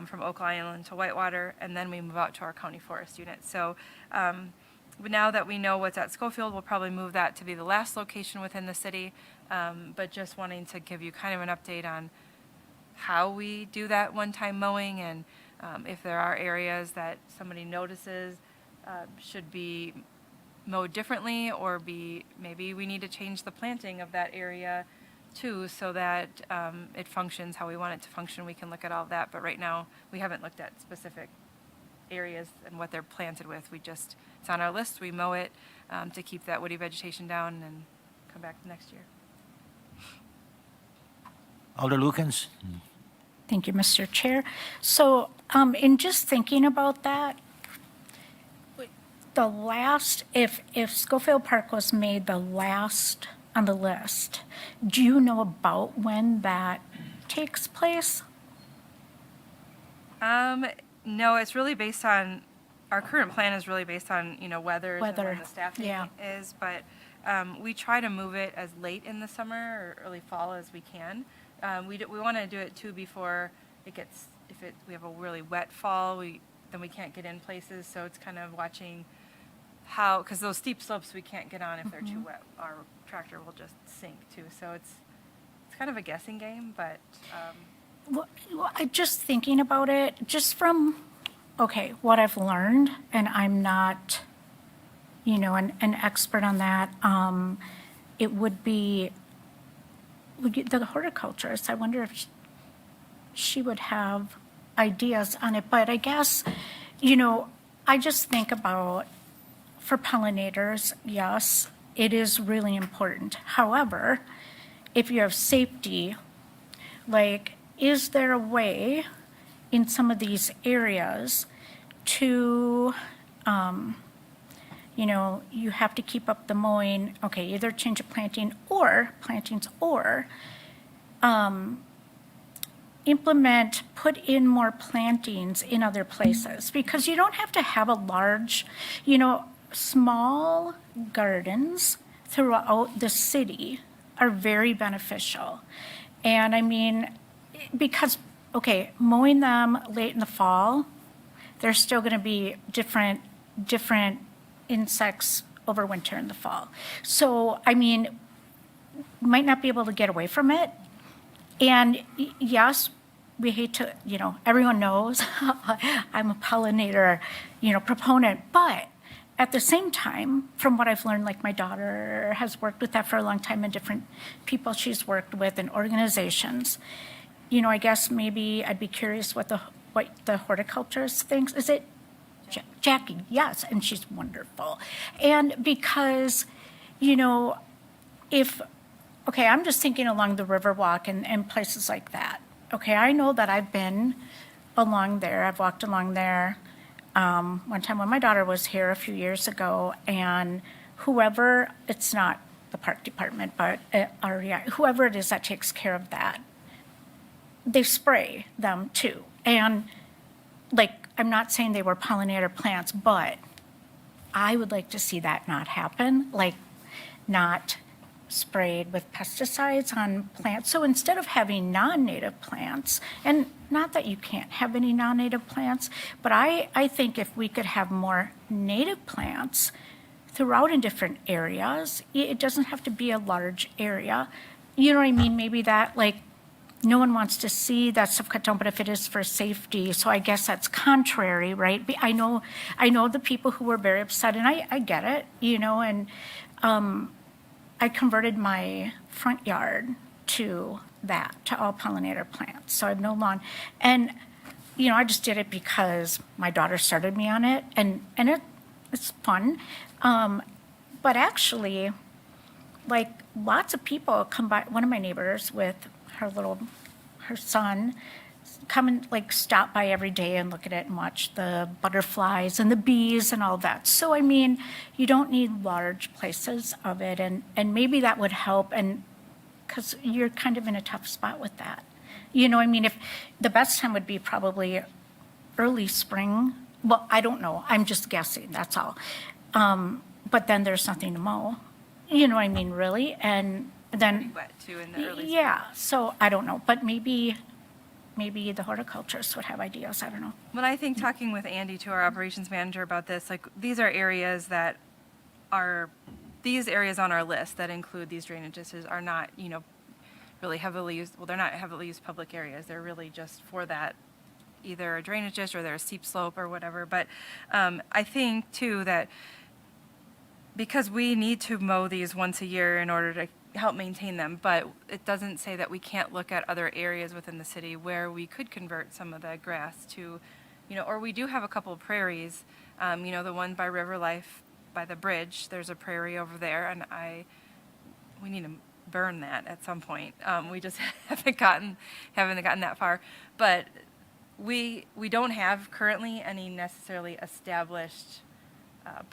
from Oak Island to Whitewater, and then we move out to our county forest unit. So now that we know what's at Schofield, we'll probably move that to be the last location within the city, but just wanting to give you kind of an update on how we do that one-time mowing, and if there are areas that somebody notices should be mowed differently, or maybe we need to change the planting of that area too, so that it functions how we want it to function. We can look at all of that, but right now, we haven't looked at specific areas and what they're planted with. It's on our list, we mow it to keep that woody vegetation down and come back next year. Alder Lukens? Thank you, Mr. Chair. So, in just thinking about that, if Schofield Park was made the last on the list, do you know about when that takes place? No, it's really based on, our current plan is really based on, weather and when Weather, the staffing yeah. is, but we try to move it as late in the summer or early fall as we can. We want to do it too before it gets, we have a really wet fall, then we can't get in places, so it's kind of watching how, because those steep slopes we can't get on if they're too wet. Our tractor will just sink too, so it's kind of a guessing game, but Well, just thinking about it, just from, what I've learned, and I'm not, an expert on that, it would be the horticulturist. I wonder if she would have ideas on it, but I guess, I just think about, for pollinators, yes, it is really important. However, if you have safety, is there a way in some of these areas to, you have to keep up the mowing, either change of plantings or put in more plantings in other places, because you don't have to have a large, small gardens throughout the city are very beneficial. And I mean, because, mowing them late in the fall, there's still going to be different insects over winter in the fall. So, I mean, might not be able to get away from it. And yes, we hate to, everyone knows I'm a pollinator, proponent, but at the same time, from what I've learned, my daughter has worked with that for a long time, and different people she's worked with and organizations. I guess maybe I'd be curious what the horticulturist thinks. Is it Jackie? Yes, and she's wonderful. And because, I'm just thinking along the Riverwalk and places like that. I know that I've been along there. I've walked along there. One time when my daughter was here a few years ago, and it's not the park department, but REI, whoever it is that takes care of that, they spray them too. And I'm not saying they were pollinator plants, but I would like to see that not happen, not sprayed with pesticides on plants. So instead of having non-native plants, and not that you can't have any non-native plants, but I think if we could have more native plants throughout in different areas, it doesn't have to be a large area. You know what I mean? Maybe that, no one wants to see that stuff cut down, but if it is for safety, so I guess that's contrary, right? I know the people who were very upset, and I get it, and I converted my front yard to all pollinator plants. So I have no lawn. And, I just did it because my daughter started me on it, and it's fun. But actually, lots of people come by, one of my neighbors with her son, come and stop by every day and look at it and watch the butterflies and the bees and all that. So, I mean, you don't need large places of it, and maybe that would help, and because you're kind of in a tough spot with that. If the best time would be probably early spring. Well, I don't know. I'm just guessing, that's all. But then there's nothing to mow. Really? And then pretty wet too in the early yeah, so I don't know, but maybe the horticulturists would have ideas, I don't know. Well, I think talking with Andy, to our operations manager, about this, these are areas that these areas on our list that include these drainage districts are not, really heavily used. Well, they're not heavily used public areas. They're really just for that, either a drainage district or they're a steep slope or whatever. But I think too that because we need to mow these once a year in order to help maintain them, but it doesn't say that we can't look at other areas within the city where we could convert some of the grass to, or we do have a couple of prairies, the one by River Life by the bridge, there's a prairie over there, and we need to burn that at some point. We just haven't gotten that far, but we don't have currently any necessarily established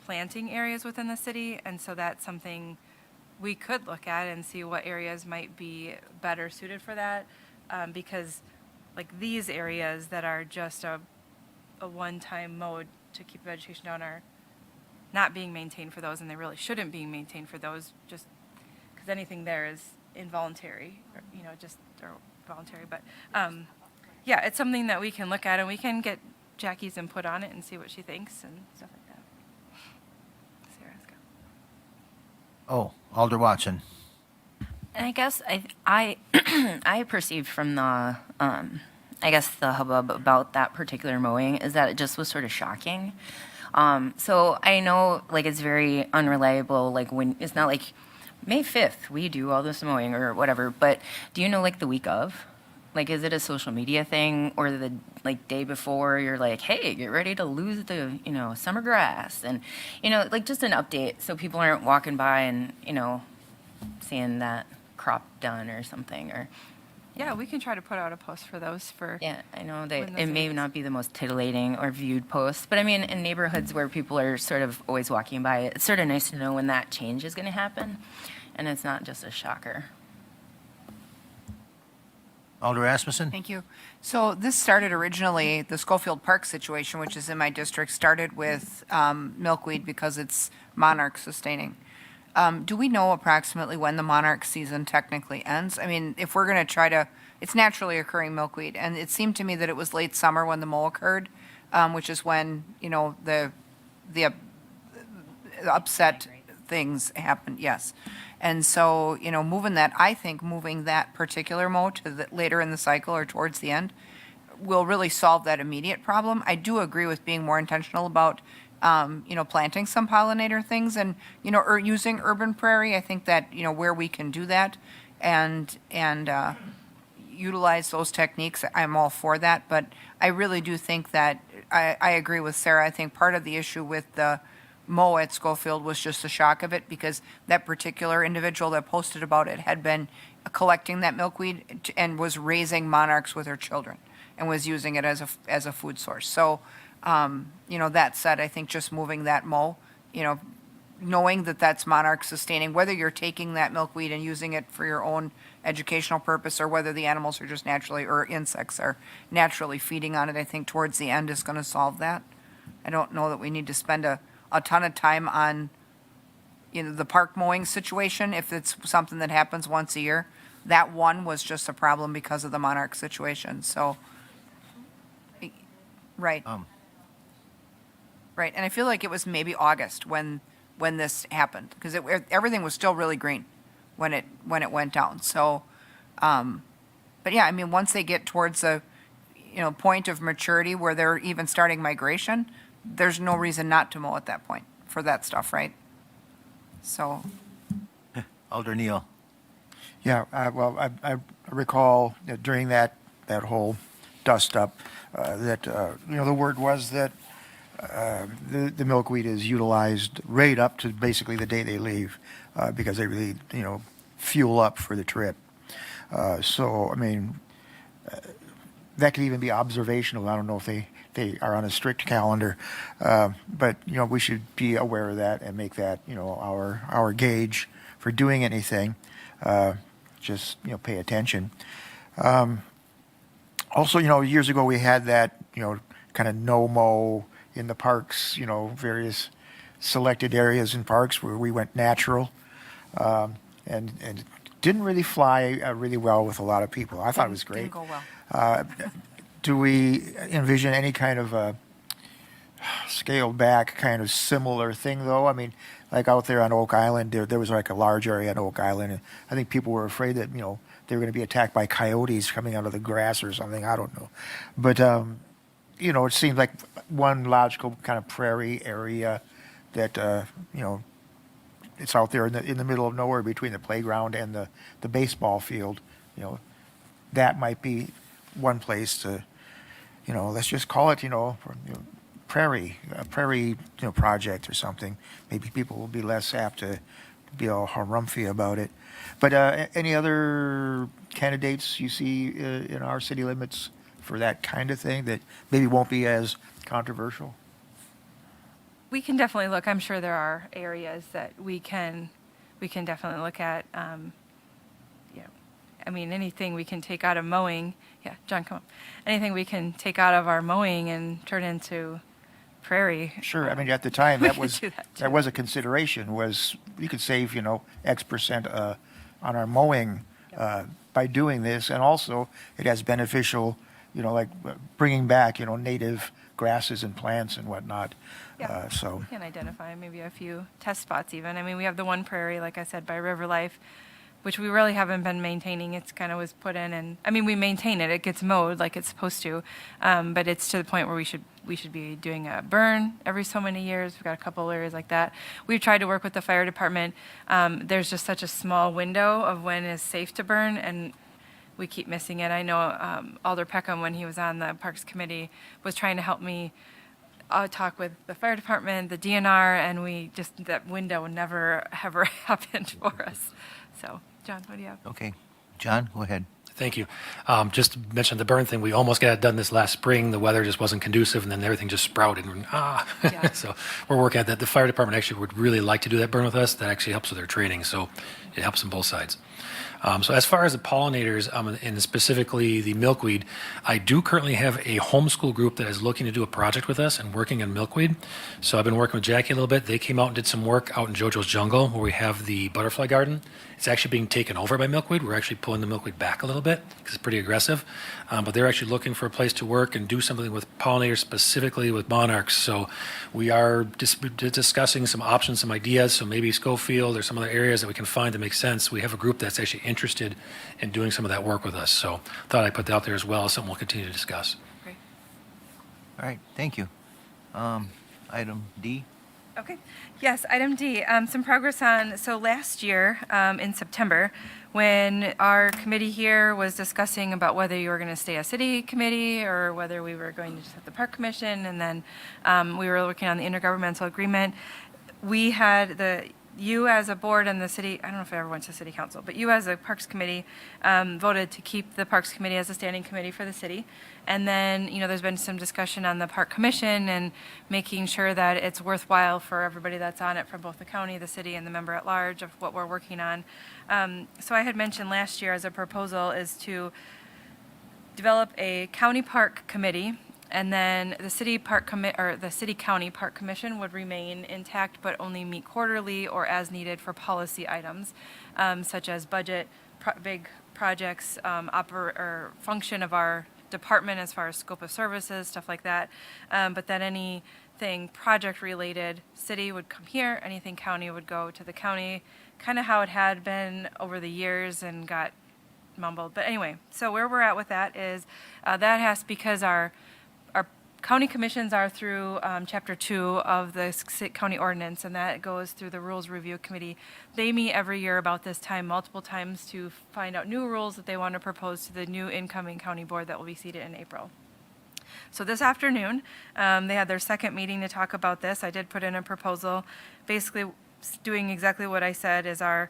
planting areas within the city, and so that's something we could look at and see what areas might be better suited for that, because like these areas that are just a one-time mode to keep vegetation down are not being maintained for those, and they really shouldn't be maintained for those, just because anything there is involuntary, or voluntary. But yeah, it's something that we can look at, and we can get Jackie's input on it and see what she thinks and stuff like that. Sarah's go. Oh, Alder Watson. And I guess I I perceived from the I guess the hubbub about that particular mowing is that it just was sort of shocking. So I know like it's very unreliable. Like when it's not like May 5th we do all this mowing or whatever. But do you know like the week of? Like, is it a social media thing, or the like day before you're like, hey, get ready to lose the summer grass, and like just an update so people aren't walking by and seeing that crop done or something, or Yeah, we can try to put out a post for those for. yeah, I know When that those it may areas- not be the most titillating or viewed post, but I mean, in neighborhoods where people are sort of always walking by, it's sort of nice to know when that change is going to happen, and it's not just a shocker. Alder Rasmussen? Thank you. So this started originally, the Schofield Park situation, which is in my district, started with milkweed because it's monarch sustaining. Do we know approximately when the monarch season technically ends? I mean, if we're going to try to, it's naturally occurring milkweed, and it seemed to me that it was late summer when the mow occurred, which is when, the upset things happened, yes. And so, moving that particular mow to later in the cycle or towards the end will really solve that immediate problem. I do agree with being more intentional about, planting some pollinator things and, or using urban prairie. I think that, where we can do that and utilize those techniques, I'm all for that. But I really do think that, I agree with Sarah. I think part of the issue with the mow at Schofield was just the shock of it, because that particular individual that posted about it had been collecting that milkweed and was raising monarchs with her children and was using it as a food source. So, that said, I think just moving that mow, knowing that that's monarch sustaining, whether you're taking that milkweed and using it for your own educational purpose or whether the animals are just naturally, or insects are naturally feeding on it, I think towards the end is going to solve that. I don't know that we need to spend a ton of time on, the park mowing situation if it's something that happens once a year. That one was just a problem because of the monarch situation, so. Right. Right, and I feel like it was maybe August when this happened, because everything was still really green when it went down, so. But yeah, I mean, once they get towards the, point of maturity where they're even starting migration, there's no reason not to mow at that point for that stuff, right? So, Alder Neal. Yeah, well, I recall that during that whole dust up, that, the word was that the milkweed is utilized right up to basically the day they leave, because they really, fuel up for the trip. So, I mean, that could even be observational. I don't know if they are on a strict calendar, but, we should be aware of that and make that, our gauge for doing anything. Just, pay attention. Also, years ago we had that, kind of no-mow in the parks, various selected areas in parks where we went natural, and it didn't really fly really well with a lot of people. I thought it was great. didn't go well. Do we envision any kind of a scaled back kind of similar thing, though? I mean, like out there on Oak Island, there was like a large area on Oak Island, and I think people were afraid that, they were going to be attacked by coyotes coming out of the grass or something. I don't know. But, it seemed like one logical kind of prairie area that, it's out there in the middle of nowhere between the playground and the baseball field, that might be one place to, let's just call it, prairie, a prairie, project or something. Maybe people will be less apt to be all harumphy about it. But any other candidates you see in our city limits for that kind of thing that maybe won't be as controversial? We can definitely look. I'm sure there are areas that we can definitely look at. I mean, anything we can take out of mowing. Yeah, John, come on. Anything we can take out of our mowing and turn into prairie. Sure. I mean, at the time, that We was could do that, that too. was a consideration. Was you could save X% on our mowing by doing this, and also it has beneficial, like bringing back native grasses and plants and whatnot. Yeah. So We can identify maybe a few test spots even. I mean, we have the one prairie, like I said, by River Life, which we really haven't been maintaining. It's kind of was put in, and I mean, we maintain it. It gets mowed like it's supposed to, but it's to the point where we should be doing a burn every so many years. We've got a couple areas like that. We've tried to work with the fire department. There's just such a small window of when it's safe to burn, and we keep missing it. I know Alder Peckham, when he was on the Parks Committee, was trying to help me talk with the fire department, the DNR, and that window never ever happened for us. So, John, what do you have? Okay. John, go ahead. Thank you. Just to mention the burn thing, we almost got it done this last spring. The weather just wasn't conducive, and then everything just sprouted. And, Yeah. So we're working at that. The fire department actually would really like to do that burn with us. That actually helps with their training, so it helps on both sides. So as far as the pollinators, and specifically the milkweed, I do currently have a homeschool group that is looking to do a project with us and working on milkweed. So I've been working with Jackie a little bit. They came out and did some work out in JoJo's Jungle where we have the butterfly garden. It's actually being taken over by milkweed. We're actually pulling the milkweed back a little bit because it's pretty aggressive. But they're actually looking for a place to work and do something with pollinators, specifically with monarchs. So we are discussing some options, some ideas. So maybe Schofield or some other areas that we can find that make sense. We have a group that's actually interested in doing some of that work with us. So thought I'd put that out there as well, something we'll continue to discuss. Great. All right, thank you. Item D. Okay. Yes, item D, some progress so last year, in September, when our committee here was discussing about whether you were going to stay a city committee or whether we were going to just have the park commission, and then we were working on the intergovernmental agreement, we had you as a board and the city, I don't know if I ever went to city council, but you as a parks committee voted to keep the parks committee as a standing committee for the city. And then, there's been some discussion on the park commission and making sure that it's worthwhile for everybody that's on it from both the county, the city, and the member at large of what we're working on. So I had mentioned last year as a proposal is to develop a county park committee, and then the city county park commission would remain intact but only meet quarterly or as needed for policy items, such as budget, big projects, or function of our department as far as scope of services, stuff like that. But then anything project related, city would come here, anything county would go to the county, kind of how it had been over the years and got mumbled. But anyway, so where we're at with that is that has, because our county commissions are through Chapter 2 of the county ordinance, and that goes through the Rules Review Committee. They meet every year about this time, multiple times, to find out new rules that they want to propose to the new incoming county board that will be seated in April. So this afternoon, they had their second meeting to talk about this. I did put in a proposal, basically doing exactly what I said is our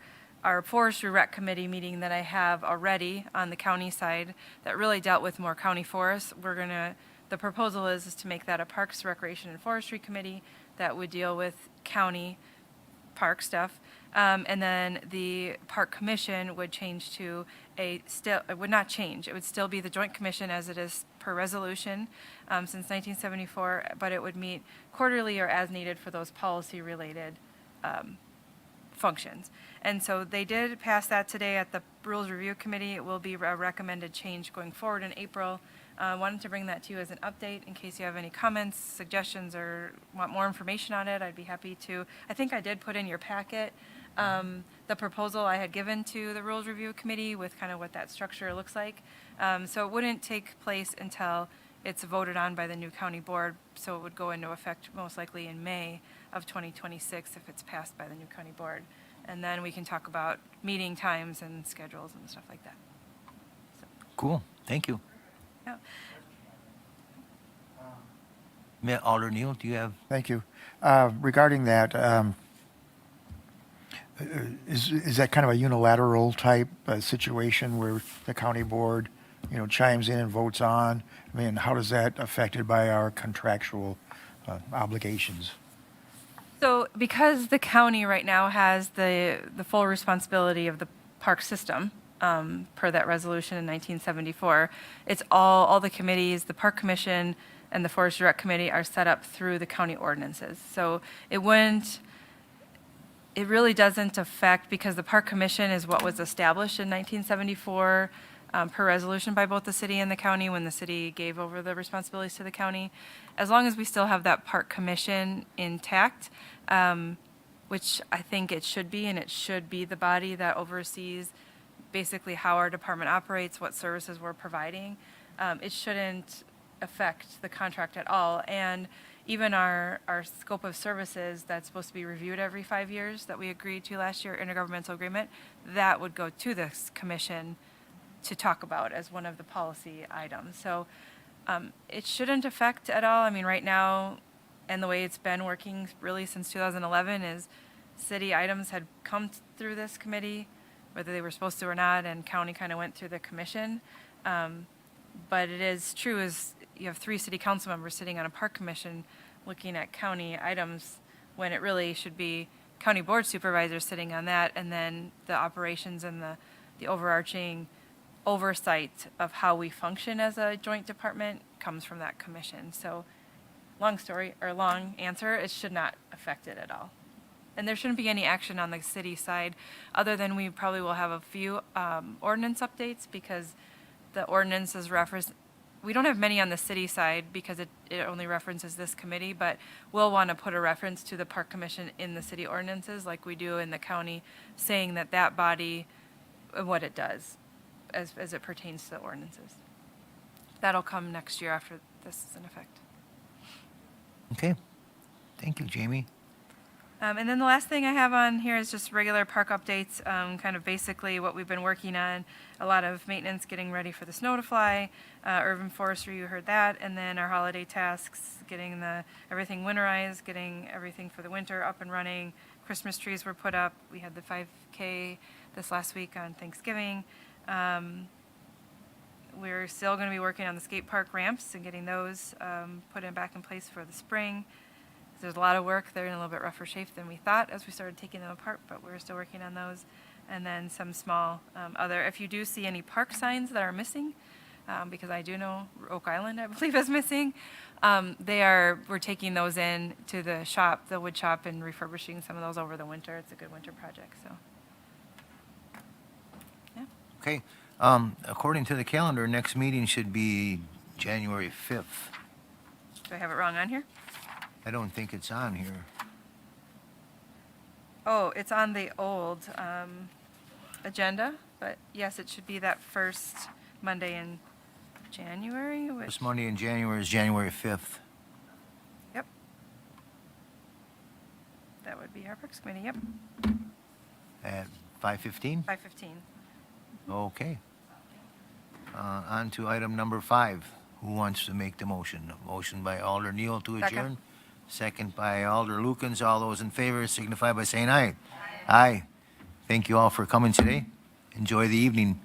forestry rec committee meeting that I have already on the county side that really dealt with more county forests. The proposal is to make that a Parks, Recreation, and Forestry Committee that would deal with county park stuff. And then the Park Commission would change to it would not change. It would still be the Joint Commission as it is per resolution since 1974, but it would meet quarterly or as needed for those policy-related functions. And so they did pass that today at the Rules Review Committee. It will be a recommended change going forward in April. Wanted to bring that to you as an update in case you have any comments, suggestions, or want more information on it. I'd be happy to. I think I did put in your packet the proposal I had given to the Rules Review Committee with kind of what that structure looks like. So it wouldn't take place until it's voted on by the new county board, so it would go into effect most likely in May of 2026 if it's passed by the new county board. And then we can talk about meeting times and schedules and stuff like that. Cool, thank you. Yeah. Alder Neal, do you have? Thank you. Regarding that, is that kind of a unilateral type situation where the county board, chimes in and votes on? I mean, how does that affected by our contractual obligations? So because the county right now has the full responsibility of the park system, per that resolution in 1974, it's all the committees, the Park Commission and the Forest Direct Committee are set up through the county ordinances. So it really doesn't affect, because the Park Commission is what was established in 1974 per resolution by both the city and the county when the city gave over the responsibilities to the county. As long as we still have that Park Commission intact, which I think it should be, and it should be the body that oversees basically how our department operates, what services we're providing, it shouldn't affect the contract at all. And even our scope of services that's supposed to be reviewed every 5 years that we agreed to last year, intergovernmental agreement, that would go to this commission to talk about as one of the policy items. So it shouldn't affect at all. I mean, right now, and the way it's been working really since 2011 is city items had come through this committee, whether they were supposed to or not, and county kind of went through the commission. But it is true is you have 3 city council members sitting on a park commission looking at county items when it really should be county board supervisors sitting on that, and then the operations and the overarching oversight of how we function as a joint department comes from that commission. So long answer, it should not affect it at all. And there shouldn't be any action on the city side other than we probably will have a few ordinance updates, because the ordinances we don't have many on the city side because it only references this committee, but we'll want to put a reference to the Park Commission in the city ordinances like we do in the county, saying that body, what it does as it pertains to the ordinances. That'll come next year after this is in effect. Okay, thank you, Jamie. And then the last thing I have on here is just regular park updates, kind of basically what we've been working on. A lot of maintenance, getting ready for the snow to fly, urban forestry, you heard that, and then our holiday tasks, getting everything winterized, getting everything for the winter up and running. Christmas trees were put up. We had the 5K this last week on Thanksgiving. We're still going to be working on the skate park ramps and getting those back in place for the spring. There's a lot of work. They're in a little bit rougher shape than we thought as we started taking them apart, but we're still working on those. And then some small if you do see any park signs that are missing, because I do know Oak Island, I believe, is missing, we're taking those in to the shop, the wood shop, and refurbishing some of those over the winter. It's a good winter project, so. Yeah. Okay, according to the calendar, next meeting should be January 5th. Do I have it wrong on here? I don't think it's on here. Oh, it's on the old agenda, but yes, it should be that first Monday in January. First Monday in January is January 5th. Yep. That would be our Parks Committee, yep, At 5:15? 5:15. Okay. On to item number 5. Who wants to make the motion? A motion by Alder Neal to Second. adjourn. Second by Alder Lukens. All those in favor signify by saying aye. Aye. Thank you all for coming today. Enjoy the evening.